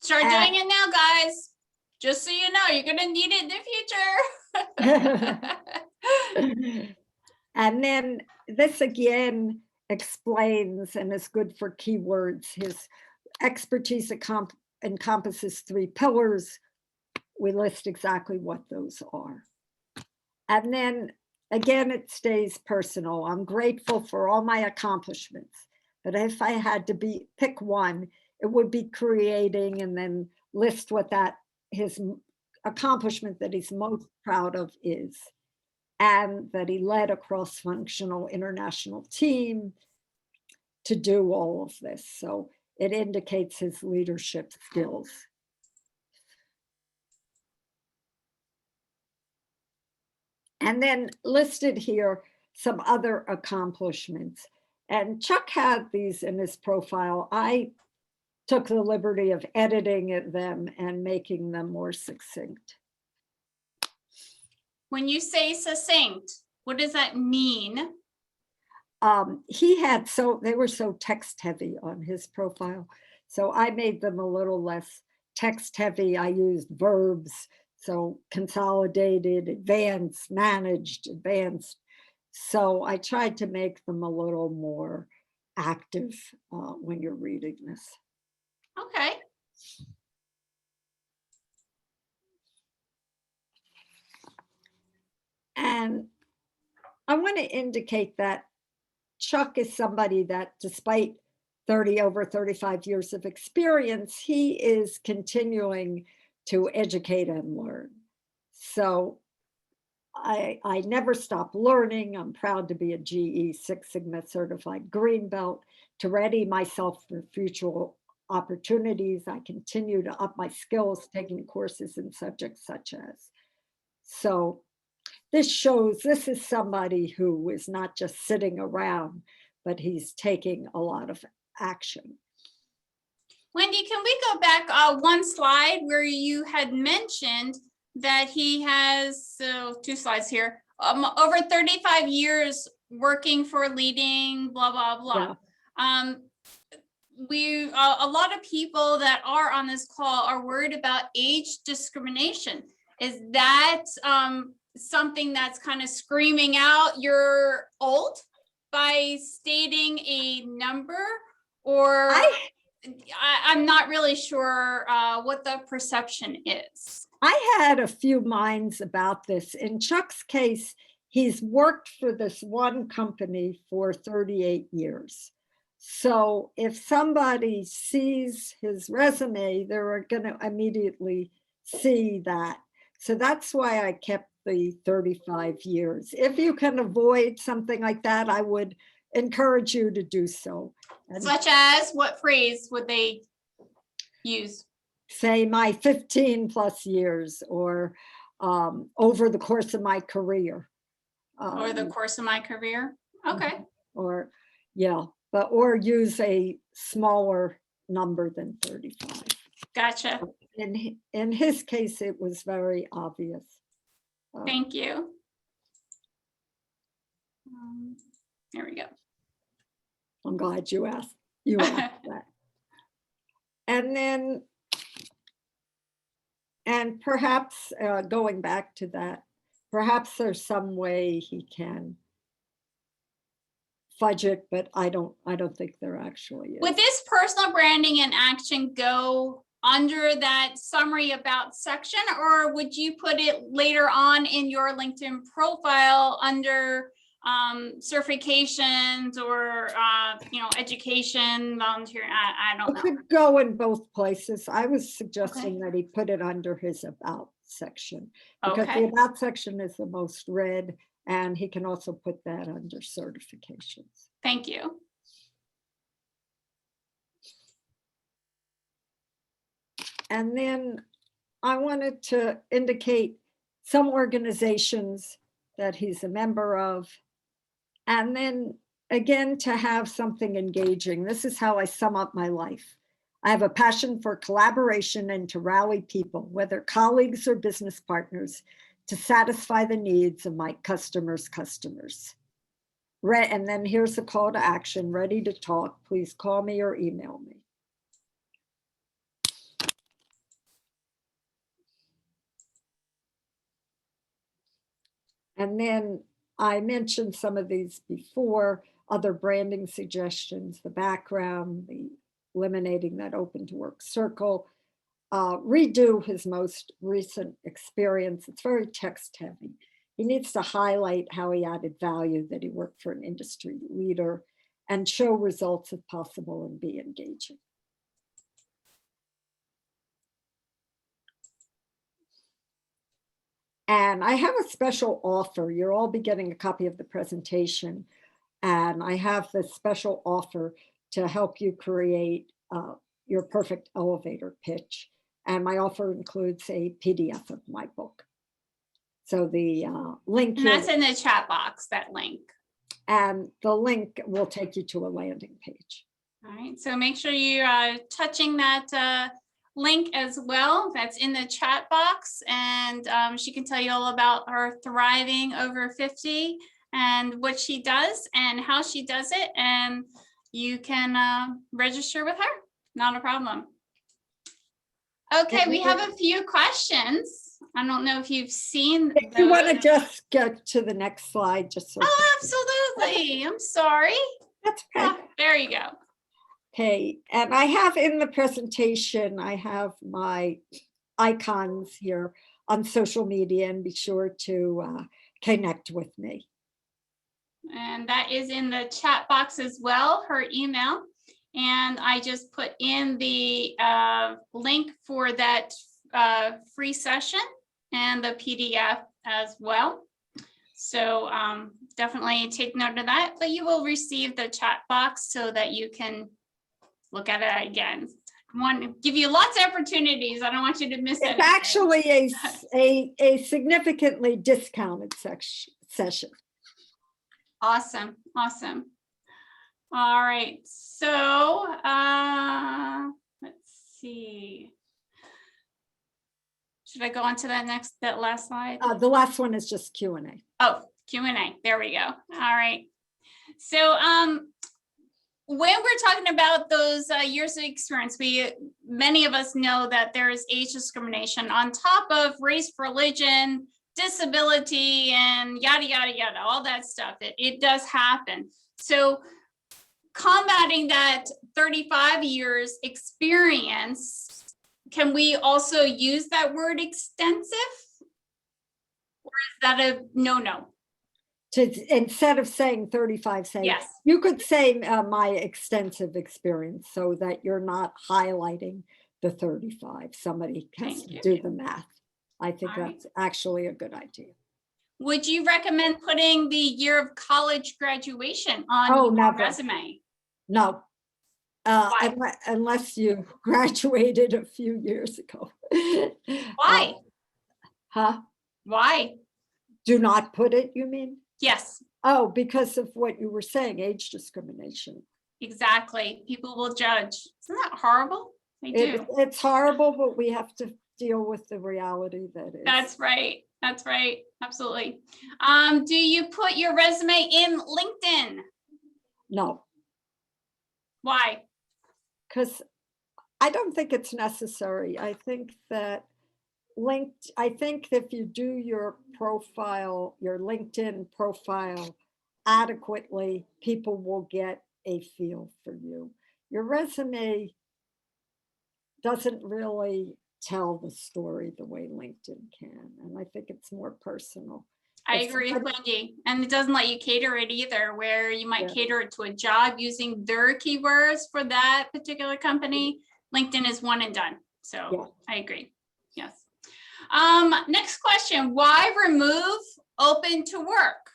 Start doing it now, guys. Just so you know, you're going to need it in the future. And then this again explains and is good for keywords. His expertise encompasses 3 pillars. We list exactly what those are. And then again, it stays personal. I'm grateful for all my accomplishments, but if I had to pick one, it would be creating, and then list what his accomplishment that he's most proud of is, and that he led a cross-functional international team to do all of this. So it indicates his leadership skills. And then listed here some other accomplishments. And Chuck had these in his profile. I took the liberty of editing them and making them more succinct. When you say succinct, what does that mean? They were so text heavy on his profile. So I made them a little less text heavy. I used verbs. So consolidated, advanced, managed, advanced. So I tried to make them a little more active when you're reading this. Okay. And I want to indicate that Chuck is somebody that, despite over 35 years of experience, he is continuing to educate and learn. So I never stop learning. I'm proud to be a GE Six Sigma certified green belt. To ready myself for future opportunities, I continue to up my skills, taking courses in subjects such as. So this shows this is somebody who is not just sitting around, but he's taking a lot of action. Wendy, can we go back one slide where you had mentioned that he has, 2 slides here, over 35 years working for leading blah, blah, blah. Yeah. A lot of people that are on this call are worried about age discrimination. Is that something that's kind of screaming out you're old by stating a number? Or I'm not really sure what the perception is. I had a few minds about this. In Chuck's case, he's worked for this one company for 38 years. So if somebody sees his resume, they're going to immediately see that. So that's why I kept the 35 years. If you can avoid something like that, I would encourage you to do so. And Such as, what phrase would they use? say my 15 plus years, or over the course of my career. Over the course of my career? Okay. Or, yeah, but, or use a smaller number than 35. Gotcha. In his case, it was very obvious. Thank you. There we go. I'm glad you asked that. And then, and perhaps going back to that, perhaps there's some way he can fudge it, but I don't think there actually is. Would this personal branding and action go under that summary about section, or would you put it later on in your LinkedIn profile under certifications or education, volunteering? I don't know. It could go in both places. I was suggesting that he put it under his about section, because the about section is the most read, and he can also put that under certifications. Thank you. And then I wanted to indicate some organizations that he's a member of. And then again, to have something engaging. This is how I sum up my life. I have a passion for collaboration and to rally people, whether colleagues or business partners, to satisfy the needs of my customers' customers. And then here's the call to action: ready to talk. Please call me or email me. And then I mentioned some of these before, other branding suggestions, the background, the eliminating that open to work circle, redo his most recent experience. It's very text heavy. He needs to highlight how he added value, that he worked for an industry leader, and show results if possible and be engaging. And I have a special offer. You'll all be getting a copy of the presentation. And I have this special offer to help you create your perfect elevator pitch. And my offer includes a PDF of my book. So the link and that's in the chat box, that link. And the link will take you to a landing page. All right, so make sure you are touching that link as well. That's in the chat box, and she can tell you all about her Thriving Over 50 and what she does and how she does it, and you can register with her. Not a problem. Okay, we have a few questions. I don't know if you've seen If you want to just get to the next slide, just so. Oh, absolutely. I'm sorry. That's okay. There you go. Okay, and I have in the presentation, I have my icons here on social media, and be sure to connect with me. And that is in the chat box as well, her email. And I just put in the link for that free session and the PDF as well. So definitely take note of that, but you will receive the chat box so that you can look at it again. I want to give you lots of opportunities. I don't want you to miss it. It's actually a significantly discounted session. Awesome, awesome. All right, so let's see. Should I go on to that last slide? The last one is just Q&A. Oh, Q&A, there we go. All right. So when we're talking about those years of experience, many of us know that there is age discrimination on top of race, religion, disability, and yada, yada, yada, all that stuff. It does happen. So combating that 35 years experience, can we also use that word extensive? Or is that a no-no? instead of saying 35, say, Yes. you could say my extensive experience so that you're not highlighting the 35. Somebody has Thank to you. do the math. I think All right. that's actually a good idea. Would you recommend putting the year of college graduation on Oh, your never. resume? No, Why? unless you graduated a few years ago. Why? Huh? Why? Do not put it, you mean? Yes, Oh, because of what you were saying, age discrimination. exactly. People will judge. Isn't that horrible? They do. It's horrible, but we have to deal with the reality that is. That's right. That's right. Absolutely. Do you put your resume in LinkedIn? No, Why? because I don't think it's necessary. I think that if you do your profile, your LinkedIn profile adequately, people will get a feel for you. Your resume doesn't really tell the story the way LinkedIn can, and I think it's more personal. I If agree with somebody- Wendy. And it doesn't let you cater it either, where you might Yeah. cater it to a job using their keywords for that particular company. LinkedIn is one and done. So Yeah. I agree. Yes. Next question. Why remove open to work?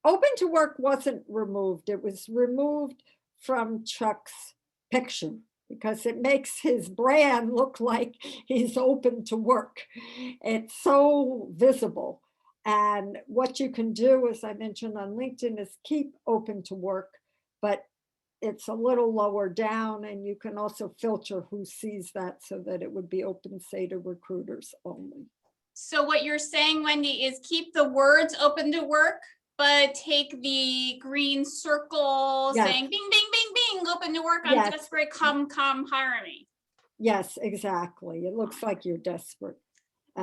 Open to work wasn't removed. It was removed from Chuck's picture because it makes his brand look like he's open to work. It's so visible. And what you can do, as I mentioned on LinkedIn, is keep open to work, but it's a little lower down, and you can also filter who sees that so that it would be open, say, to recruiters only. So what you're saying, Wendy, is keep the words open to work, but take the green circle Yes. saying bing, bing, bing, bing, open to work. I'm Yes. desperate. Come hire me. Yes, exactly. It looks like you're desperate.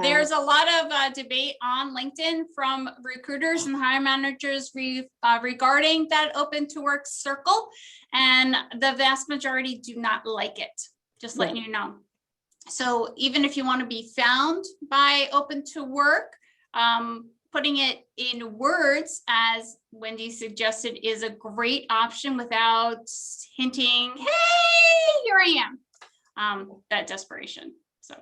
There's a lot of debate on LinkedIn from recruiters and hiring managers regarding that open to work circle, and the vast majority do not like it. Just letting you know. So even if you want to be found by open to work, putting it in words, as Wendy suggested, is a great option without hinting, hey, here I am, that desperation. So.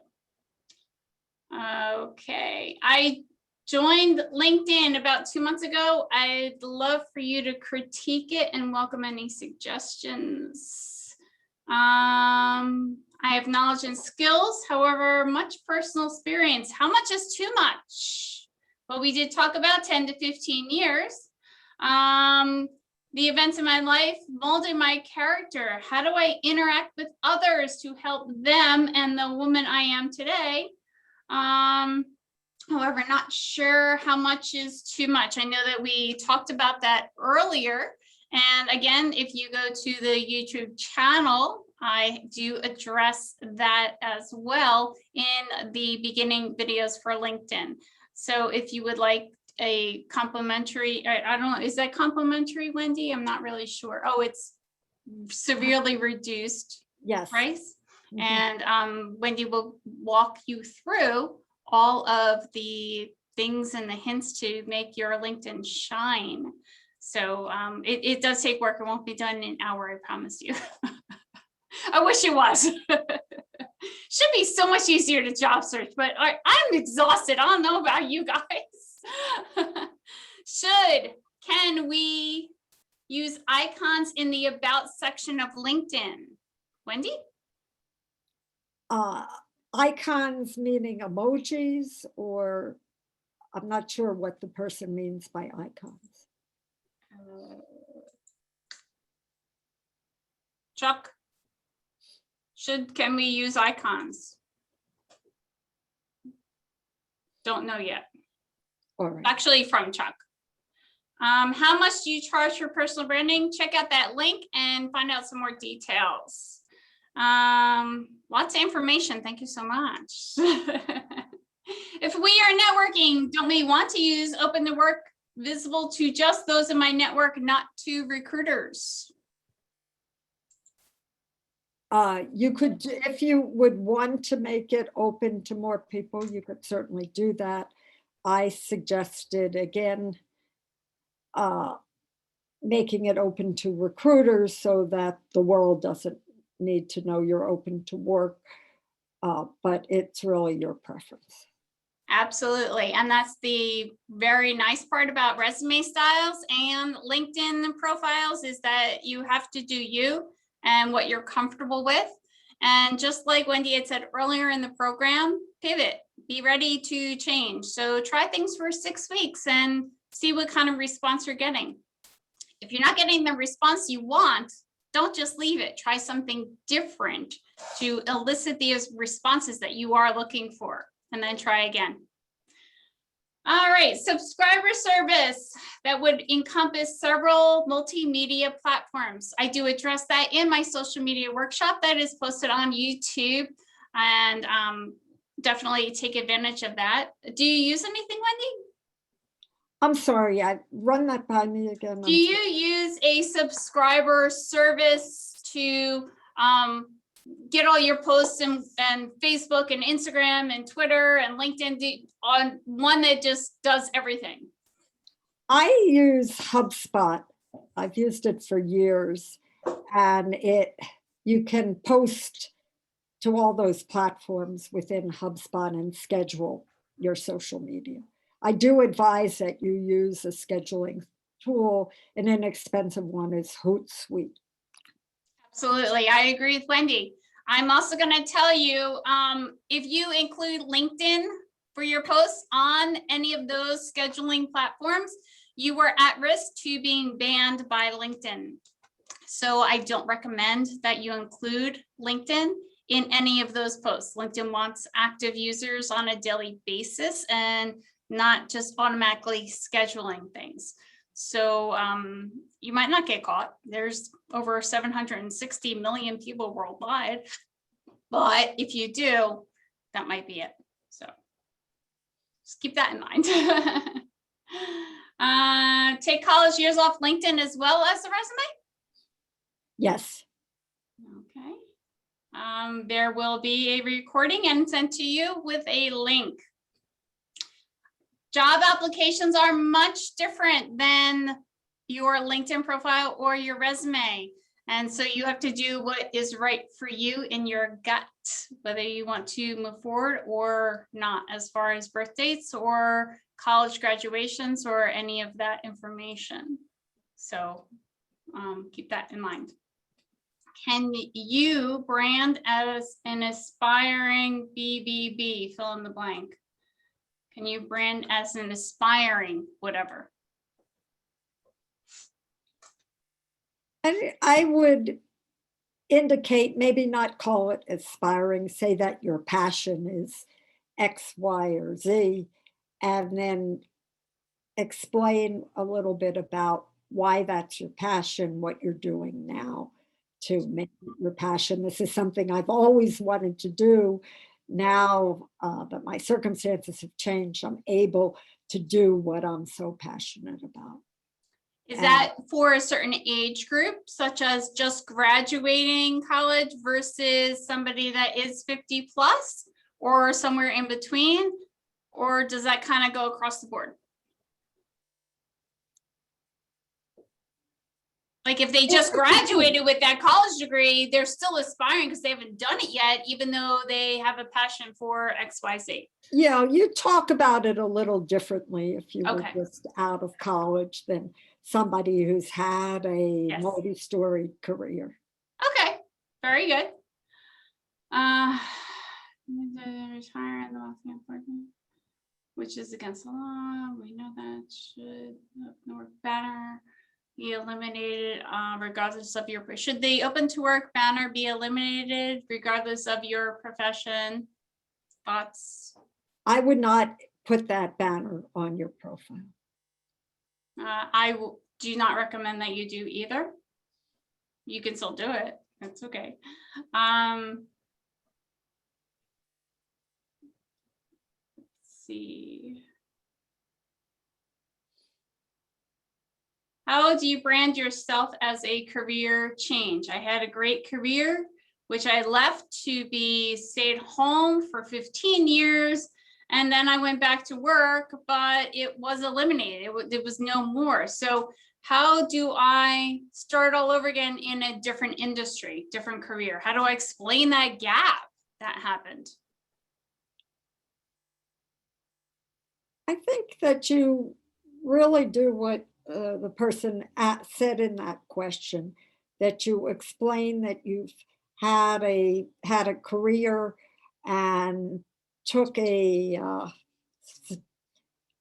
Okay, I joined LinkedIn about 2 months ago. I'd love for you to critique it and welcome any suggestions. I have knowledge and skills, however, much personal experience. How much is too much? Well, we did talk about 10 to 15 years. The events in my life molded my character. How do I interact with others to help them and the woman I am today? However, not sure how much is too much. I know that we talked about that earlier. And again, if you go to the YouTube channel, I do address that as well in the beginning videos for LinkedIn. So if you would like a complimentary, I don't know, is that complimentary, Wendy? I'm not really sure. Oh, it's severely reduced price. And Wendy will walk you through all of the things and the hints to make your LinkedIn shine. So it does take work. It won't be done in an hour, I promise you. I wish it was. Should be so much easier to job search, but I'm exhausted. I don't know about you guys. Can we use icons in the about section of LinkedIn? Wendy? Icons meaning emojis, or I'm not sure what the person means by icons. Chuck, can we use icons? Don't know yet. All right. Actually, from Chuck. How much do you charge for personal branding? Check out that link and find out some more details. Lots of information. Thank you so much. If we are networking, don't we want to use open to work visible to just those in my network, not to recruiters? You could, if you would want to make it open to more people, you could certainly do that. I suggested, again, making it open to recruiters so that the world doesn't need to know you're open to work, but it's really your preference. Absolutely. And that's the very nice part about resume styles and LinkedIn profiles, is that you have to do you and what you're comfortable with. And just like Wendy had said earlier in the program, pivot, be ready to change. So try things for 6 weeks and see what kind of response you're getting. If you're not getting the response you want, don't just leave it. Try something different to elicit these responses that you are looking for, and then try again. All right, subscriber service that would encompass several multimedia platforms. I do address that in my social media workshop that is posted on YouTube, and definitely take advantage of that. Do you use anything, Wendy? I'm sorry, run that by me again. Do you use a subscriber service to get all your posts and Facebook and Instagram and Twitter and LinkedIn on one that just does everything? I use HubSpot. I've used it for years, and you can post to all those platforms within HubSpot and schedule your social media. I do advise that you use a scheduling tool. An inexpensive one is Hootsuite. Absolutely, I agree with Wendy. I'm also going to tell you, if you include LinkedIn for your posts on any of those scheduling platforms, you are at risk to being banned by LinkedIn. So I don't recommend that you include LinkedIn in any of those posts. LinkedIn wants active users on a daily basis and not just automatically scheduling things. So you might not get caught. There's over 760 million people worldwide, but if you do, that might be it. So just keep that in mind. Take college years off LinkedIn as well as the resume? Yes. Okay. There will be a recording and sent to you with a link. Job applications are much different than your LinkedIn profile or your resume. And so you have to do what is right for you in your gut, whether you want to move forward or not, as far as birth dates or college graduations or any of that information. So keep that in mind. Can you brand as an aspiring BBB? Fill in the blank. Can you brand as an aspiring whatever? I would indicate, maybe not call it aspiring, say that your passion is X, Y, or Z, and then explain a little bit about why that's your passion, what you're doing now to make your passion. This is something I've always wanted to do. Now that my circumstances have changed, I'm able to do what I'm so passionate about. Is that for a certain age group, such as just graduating college versus somebody that is 50 plus, or somewhere in between? Or does that kind of go across the board? Like if they just graduated with that college degree, they're still aspiring because they haven't done it yet, even though they have a passion for XYZ. Yeah, you talk about it a little differently if you Okay. were just out of college than somebody who's had a Yes. multi-storied career. Okay, very good. Retire in the wealthy important, which is against the law. We know that. Should North banner be eliminated regardless of your, should the open to work banner be eliminated regardless of your profession? Thoughts? I would not put that banner on your profile. I do not recommend that you do either. You can still do it. That's okay. Let's see. How do you brand yourself as a career change? I had a great career, which I left to be stayed home for 15 years And then I went back to work, but it was eliminated. It was no more. So how do I start all over again in a different industry, different career? How do I explain that gap that happened? I think that you really do what the person said in that question, that you explain that you've had a career and took a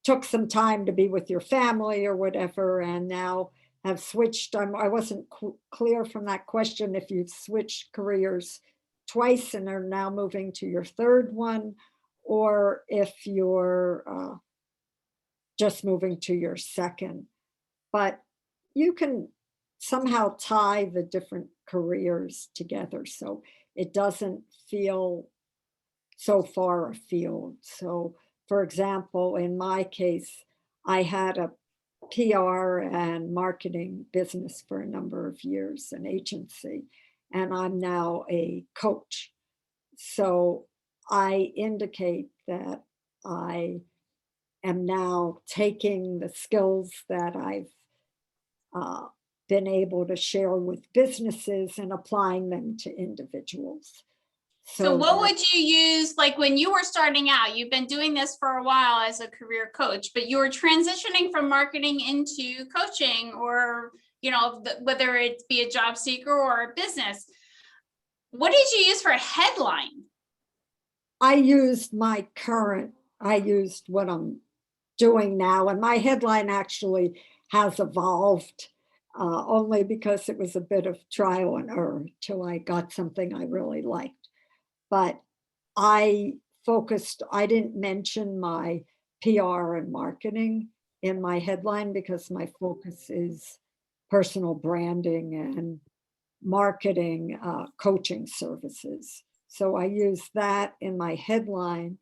took some time to be with your family or whatever, and now have switched. I wasn't clear from that question if you've switched careers twice and are now moving to your third one, or if you're just moving to your second. But you can somehow tie the different careers together so it doesn't feel so far afield. So, for example, in my case, I had a PR and marketing business for a number of years, an agency, and I'm now a coach. So I indicate that I am now taking the skills that I've uh, been able to share with businesses and applying them to individuals. So what that- would you use, like when you were starting out, you've been doing this for a while as a career coach, but you were transitioning from marketing into coaching, or, whether it be a job seeker or a business. What did you use for a headline? I used what I'm doing now, and my headline actually has evolved only because it was a bit of trial and error till I got something I really liked. But I didn't mention my PR and marketing in my headline because my focus is personal branding and marketing coaching services. So I use that in my headline.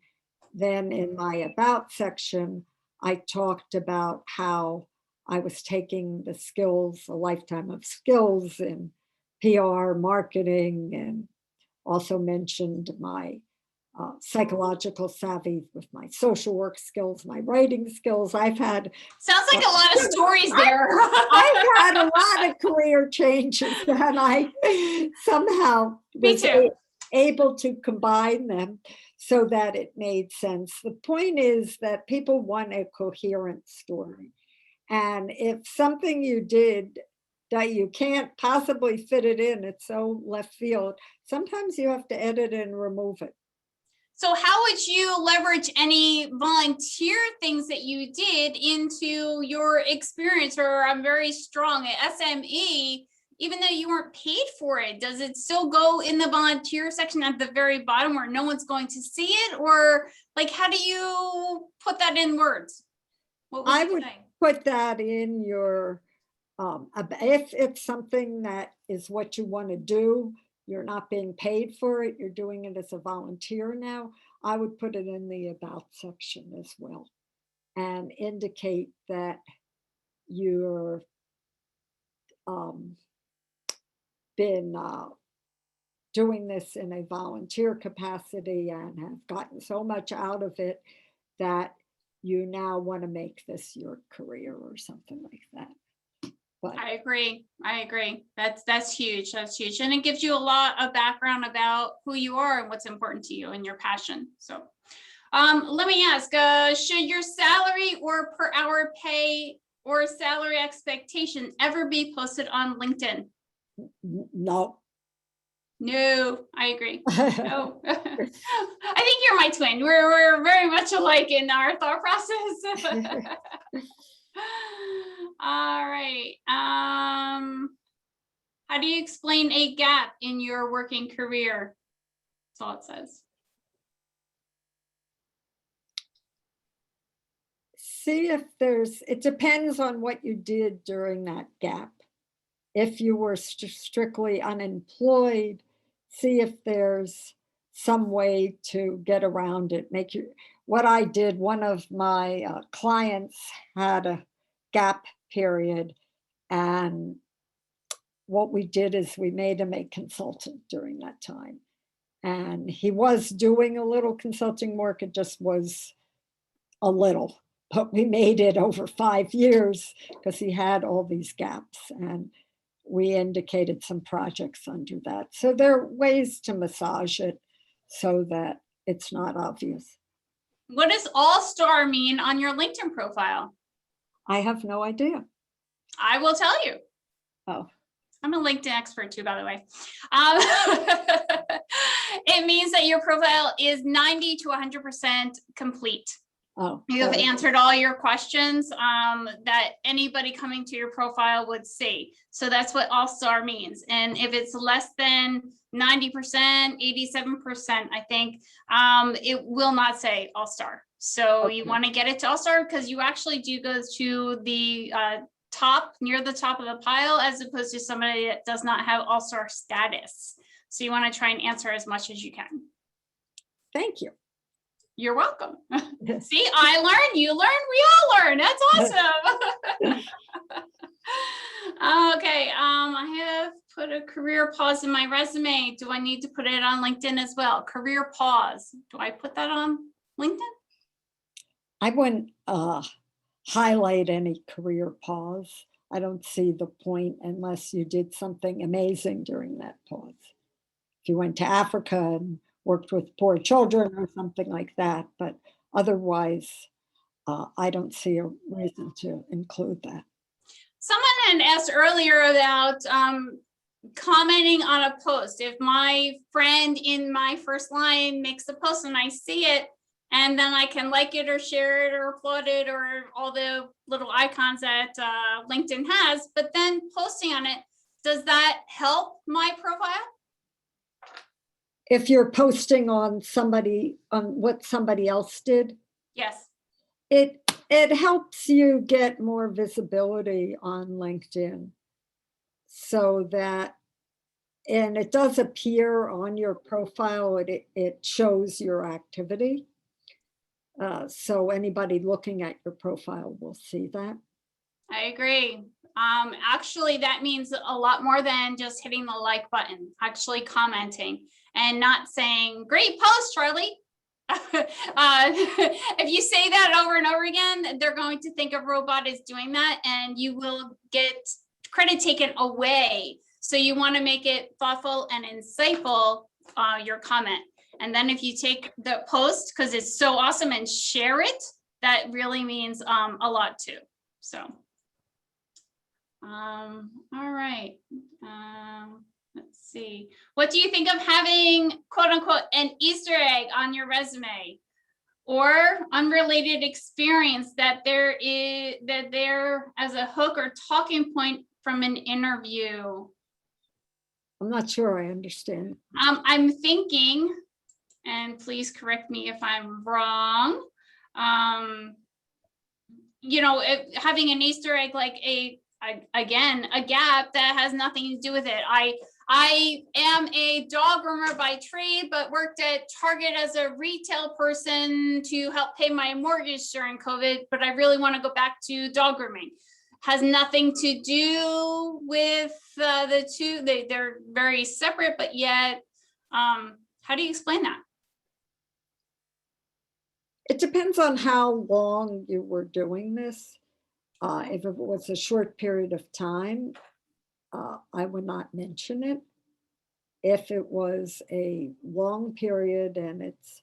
Then in my about section, I talked about how I was taking the skills, a lifetime of skills in PR, marketing, and also mentioned my psychological savvy with my social work skills, my writing skills. Sounds like a lot of stories there. I've had a lot of career changes, and I somehow was able to combine them so that it made sense. The point is that people want a coherent story. And if something you did that you can't possibly fit it in, it's so left field, sometimes you have to edit and remove it. So how would you leverage any volunteer things that you did into your experience? Or I'm very strong at SME, even though you weren't paid for it, does it still go in the volunteer section at the very bottom where no one's going to see it? Or like, how do you put that in words? I would put that in your, if it's something that is what you want to do, you're not being paid for it, you're doing it as a volunteer now, I would put it in the about section as well and indicate that you're been doing this in a volunteer capacity and have gotten so much out of it that you now want to make this your career or something like that. But I agree. That's huge. That's huge. And it gives you a lot of background about who you are and what's important to you and your passion. So let me ask, should your salary or per hour pay or salary expectation ever be posted on LinkedIn? no. No, I agree. No. I think you're my twin. We're very much alike in our thought process. All right. How do you explain a gap in your working career? That's all it says. See if it depends on what you did during that gap. If you were strictly unemployed, see if there's some way to get around it. What I did, one of my clients had a gap period, and what we did is we made him a consultant during that time. And he was doing a little consulting work. It just was a little, but we made it over 5 years because he had all these gaps, and we indicated some projects under that. So there are ways to massage it so that it's not obvious. What does all-star mean on your LinkedIn profile? I have no idea. I will tell you. Oh, I'm a LinkedIn expert too, by the way. It means that your profile is 90 to 100% complete. oh, You have answered all your questions that anybody coming to your profile would see. So that's what all-star means. And if it's less than 90%, 87%, I think, it will not say all-star. So Okay. you want to get it to all-star because you actually do go to the top, near the top of the pile, as opposed to somebody that does not have all-star status. So you want to try and answer as much as you can. Thank you. You're welcome. See, I learn, you learn, we all learn. That's awesome. Okay, I have put a career pause in my resume. Do I need to put it on LinkedIn as well? Career pause. Do I put that on LinkedIn? I wouldn't highlight any career pause. I don't see the point unless you did something amazing during that pause. If you went to Africa and worked with poor children or something like that, but otherwise, I don't see a reason to include that. Someone had asked earlier about commenting on a post. If my friend in my first line makes a post and I see it, and then I can like it or share it or applaud it or all the little icons that LinkedIn has, but then posting on it, does that help my profile? If you're posting on somebody, on what somebody else did, Yes. it helps you get more visibility on LinkedIn so that, and it does appear on your profile, it shows your activity. So anybody looking at your profile will see that. I agree. Actually, that means a lot more than just hitting the like button, actually commenting and not saying, great post, Charlie. If you say that over and over again, they're going to think a robot is doing that and you will get credit taken away. So you want to make it thoughtful and insightful, your comment. And then if you take the post, because it's so awesome, and share it, that really means a lot too. So, all right. Let's see. What do you think of having, quote unquote, an Easter egg on your resume or unrelated experience that there as a hook or talking point from an interview? I'm not sure I understand. I'm thinking, and please correct me if I'm wrong, you know, having an Easter egg, like again, a gap that has nothing to do with it. I am a dog groomer by trade, but worked at Target as a retail person to help pay my mortgage during COVID, but I really want to go back to dog grooming. Has nothing to do with the two. They're very separate, but yet, how do you explain that? It depends on how long you were doing this. If it was a short period of time, I would not mention it. If it was a long period and it's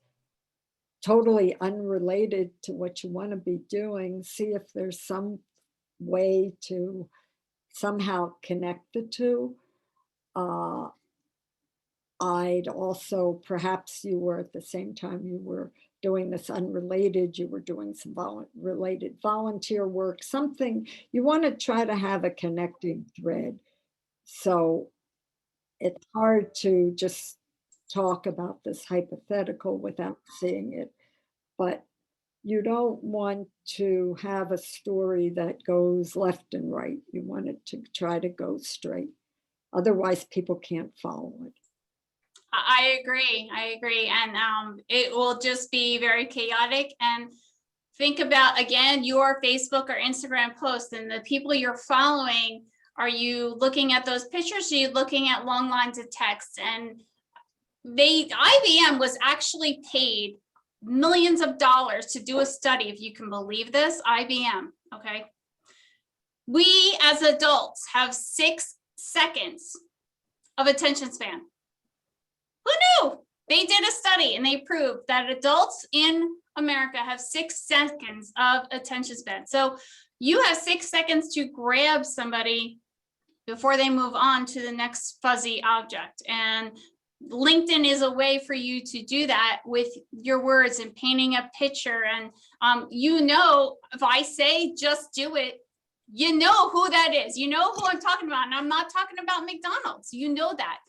totally unrelated to what you want to be doing, see if there's some way to somehow connect the two. I'd also, perhaps you were at the same time you were doing this unrelated, you were doing some related volunteer work, something, you want to try to have a connecting thread. So it's hard to just talk about this hypothetical without seeing it, but you don't want to have a story that goes left and right. You want it to try to go straight. Otherwise, people can't follow it. I agree. And it will just be very chaotic. And think about, again, your Facebook or Instagram post and the people you're following. Are you looking at those pictures? Are you looking at long lines of text? And IBM was actually paid millions of dollars to do a study, if you can believe this, IBM, okay? We as adults have 6 seconds of attention span. Who knew? They did a study and they proved that adults in America have 6 seconds of attention span. So you have 6 seconds to grab somebody before they move on to the next fuzzy object. And LinkedIn is a way for you to do that with your words and painting a picture. And you know, if I say just do it, you know who that is. You know who I'm talking about. And I'm not talking about McDonald's. You know that.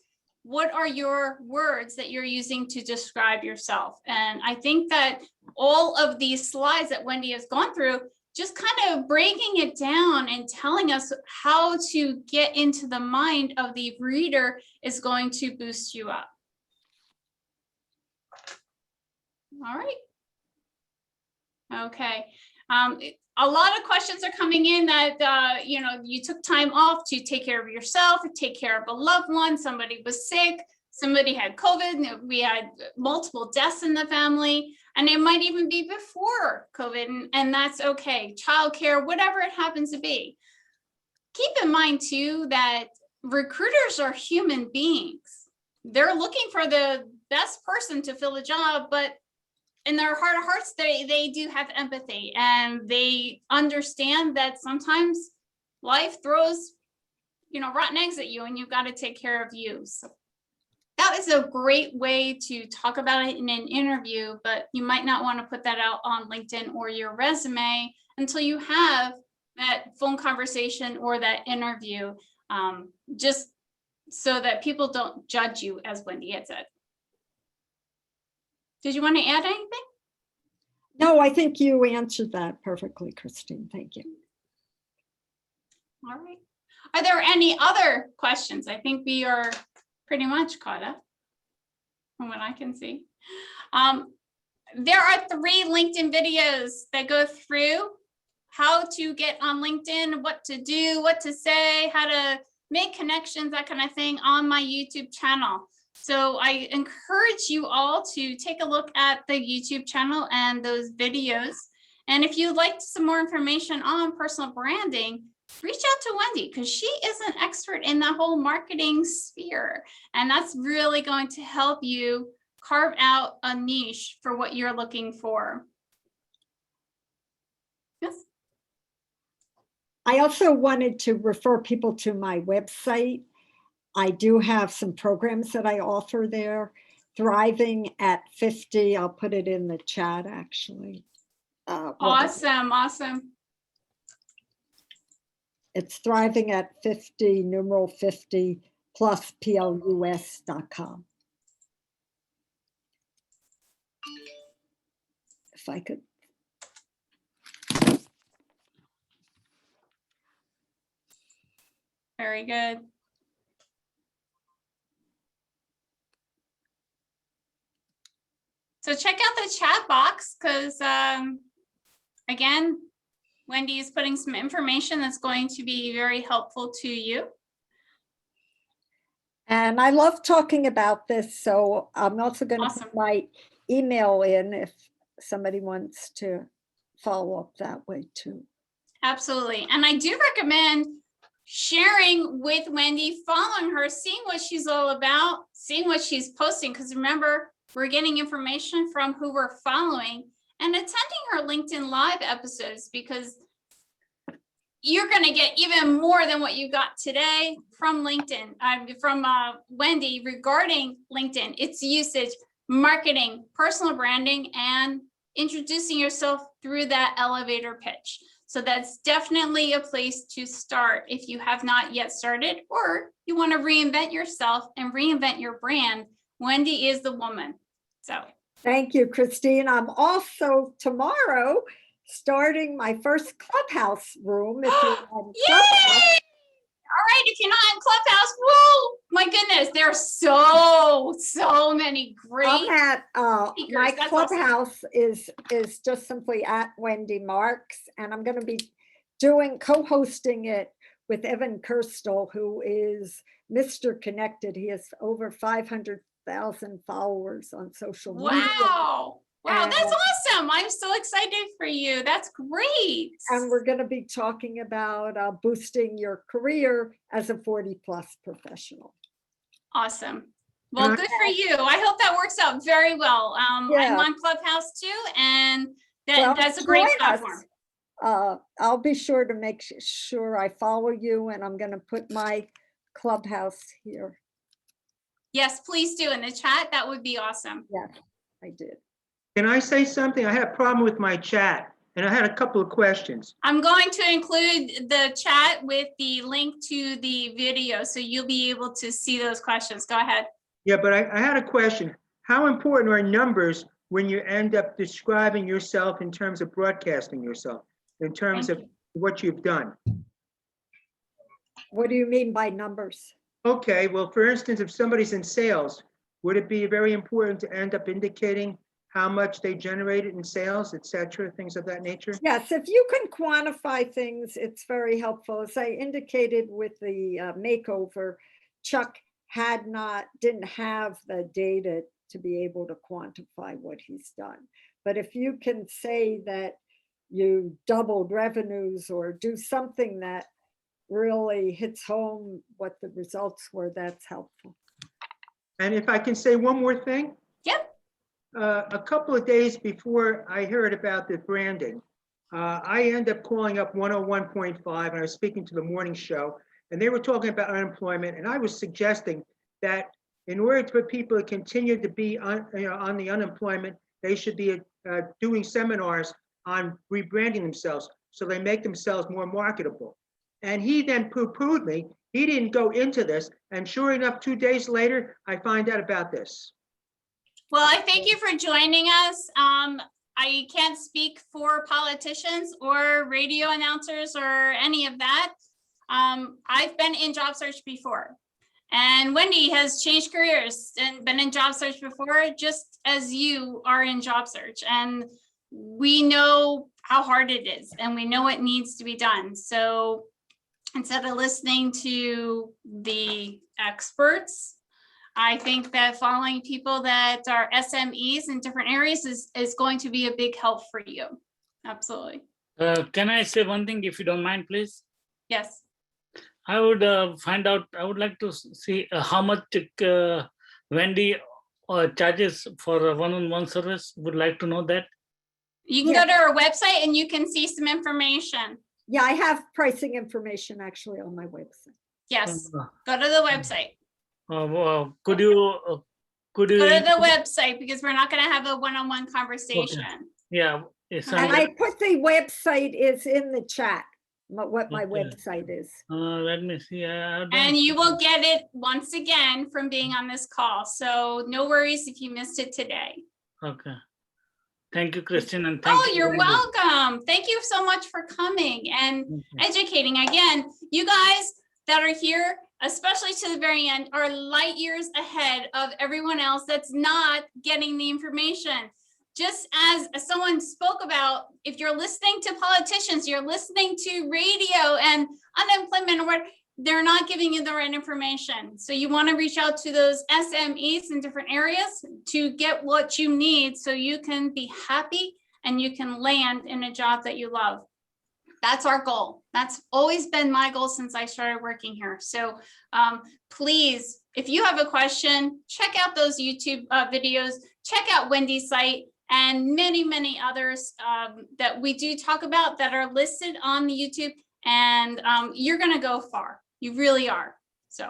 What are your words that you're using to describe yourself? And I think that all of these slides that Wendy has gone through, just kind of breaking it down and telling us how to get into the mind of the reader is going to boost you up. All right. Okay. A lot of questions are coming in that, you know, you took time off to take care of yourself, take care of a loved one, somebody was sick, somebody had COVID, we had multiple deaths in the family, and it might even be before COVID, and that's okay. Childcare, whatever it happens to be. Keep in mind too that recruiters are human beings. They're looking for the best person to fill a job, but in their heart of hearts, they do have empathy, and they understand that sometimes life throws, you know, rotten eggs at you, and you've got to take care of you. So that is a great way to talk about it in an interview, but you might not want to put that out on LinkedIn or your resume until you have that phone conversation or that interview, just so that people don't judge you, as Wendy had said. Did you want to add anything? No, I think you answered that perfectly, Christine. Thank you. All right. Are there any other questions? I think we are pretty much caught up from what I can see. There are 3 LinkedIn videos that go through how to get on LinkedIn, what to do, what to say, how to make connections, that kind of thing on my YouTube channel. So I encourage you all to take a look at the YouTube channel and those videos. And if you'd like some more information on personal branding, reach out to Wendy, because she is an expert in the whole marketing sphere. And that's really going to help you carve out a niche for what you're looking for. Yes. I also wanted to refer people to my website. I do have some programs that I offer there. Thriving at 50. I'll put it in the chat, actually. Awesome. Awesome. It's Thriving at 50, numeral 50, plus plus.com. If I could. Very good. So check out the chat box, because again, Wendy is putting some information that's going to be very helpful to you. And I love talking about this, so I'm also going to Awesome. put my email in if somebody wants to follow up that way too. Absolutely. And I do recommend sharing with Wendy, following her, seeing what she's all about, seeing what she's posting, because remember, we're getting information from who we're following, and attending her LinkedIn Live episodes, because you're going to get even more than what you got today from LinkedIn, from Wendy, regarding LinkedIn, its usage, marketing, personal branding, and introducing yourself through that elevator pitch. So that's definitely a place to start if you have not yet started, or you want to reinvent yourself and reinvent your brand. Wendy is the woman. So thank you, Christine. I'm also tomorrow starting my first Clubhouse room. If you're on yay! Clubhouse. All right, if you're not in Clubhouse, whoa, my goodness, there are so many great I'm at speakers. my That's Clubhouse awesome. is just simply at Wendy Marx, and I'm going to be co-hosting it with Evan Kirstel, who is Mr. Connected. He has over 500,000 followers on social media. Wow. Wow, And- that's awesome. I'm so excited for you. That's great. And we're going to be talking about boosting your career as a 40-plus professional. Awesome. Well, good for you. I hope that works out very well. I'm Yeah. on Clubhouse too, and Well, that's a great join us. platform. I'll be sure to make sure I follow you, and I'm going to put my Clubhouse here. Yes, please do in the chat. That would be awesome. Yes, I did. Can I say something? I had a problem with my chat, and I had a couple of questions. I'm going to include the chat with the link to the video, so you'll be able to see those questions. Go ahead. Yeah, but I had a question. How important are numbers when you end up describing yourself in terms of broadcasting yourself, in terms Thank of you. what you've done? What do you mean by numbers? Okay, well, for instance, if somebody's in sales, would it be very important to end up indicating how much they generated in sales, et cetera, things of that nature? Yes, if you can quantify things, it's very helpful. As I indicated with the makeover, Chuck didn't have the data to be able to quantify what he's done. But if you can say that you doubled revenues or do something that really hits home what the results were, that's helpful. And if I can say one more thing? Yep. A couple of days before I heard about the branding, I ended up calling up 101.5, and I was speaking to the morning show, and they were talking about unemployment, and I was suggesting that in order for people to continue to be on the unemployment, they should be doing seminars on rebranding themselves so they make themselves more marketable. And he then poo-pooed me. He didn't go into this, and sure enough, 2 days later, I find out about this. Well, I thank you for joining us. I can't speak for politicians or radio announcers or any of that. I've been in job search before, and Wendy has changed careers and been in job search before, just as you are in job search. And we know how hard it is, and we know what needs to be done. So instead of listening to the experts, I think that following people that are SMEs in different areas is going to be a big help for you. Absolutely. Can I say one thing, if you don't mind, please? Yes. I would I would like to see how much Wendy charges for a one-on-one service. Would like to know that. You can go to our website and you can see some information. Yeah, I have pricing information actually on my website. Yes, go to the website. Could you Go to the website, because we're not going to have a one-on-one conversation. Okay. Yeah. And I put the website is in the chat, what my Okay. website is. Let me see. And you will get it once again from being on this call. So no worries if you missed it today. Okay. Thank you, Christine, and thank you. You're Wendy. welcome. Thank you so much for coming and educating. Again, you guys that are here, especially to the very end, are light years ahead of everyone else that's not getting the information. Just as someone spoke about, if you're listening to politicians, you're listening to radio and unemployment, or what, they're not giving you the right information. So you want to reach out to those SMEs in different areas to get what you need so you can be happy and you can land in a job that you love. That's our goal. That's always been my goal since I started working here. So please, if you have a question, check out those YouTube videos, check out Wendy's site and many, many others that we do talk about that are listed on the YouTube, and you're going to go far. You really are. So,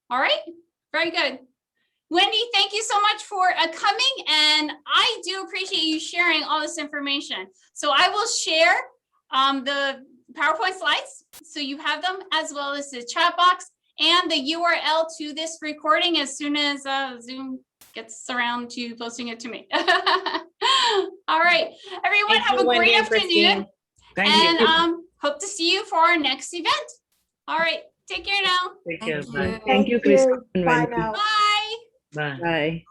all right, very good. Wendy, thank you so much for coming, and I do appreciate you sharing all this information. So I will share the PowerPoint slides, so you have them, as well as the chat box and the URL to this recording as soon as Zoom gets around to posting it to me. All right, everyone, have a great afternoon. Thank you. Hope to see you for our next event. All right, take care now. Take care. Bye. Thank you, Chris. Bye now. Bye. Bye. Bye.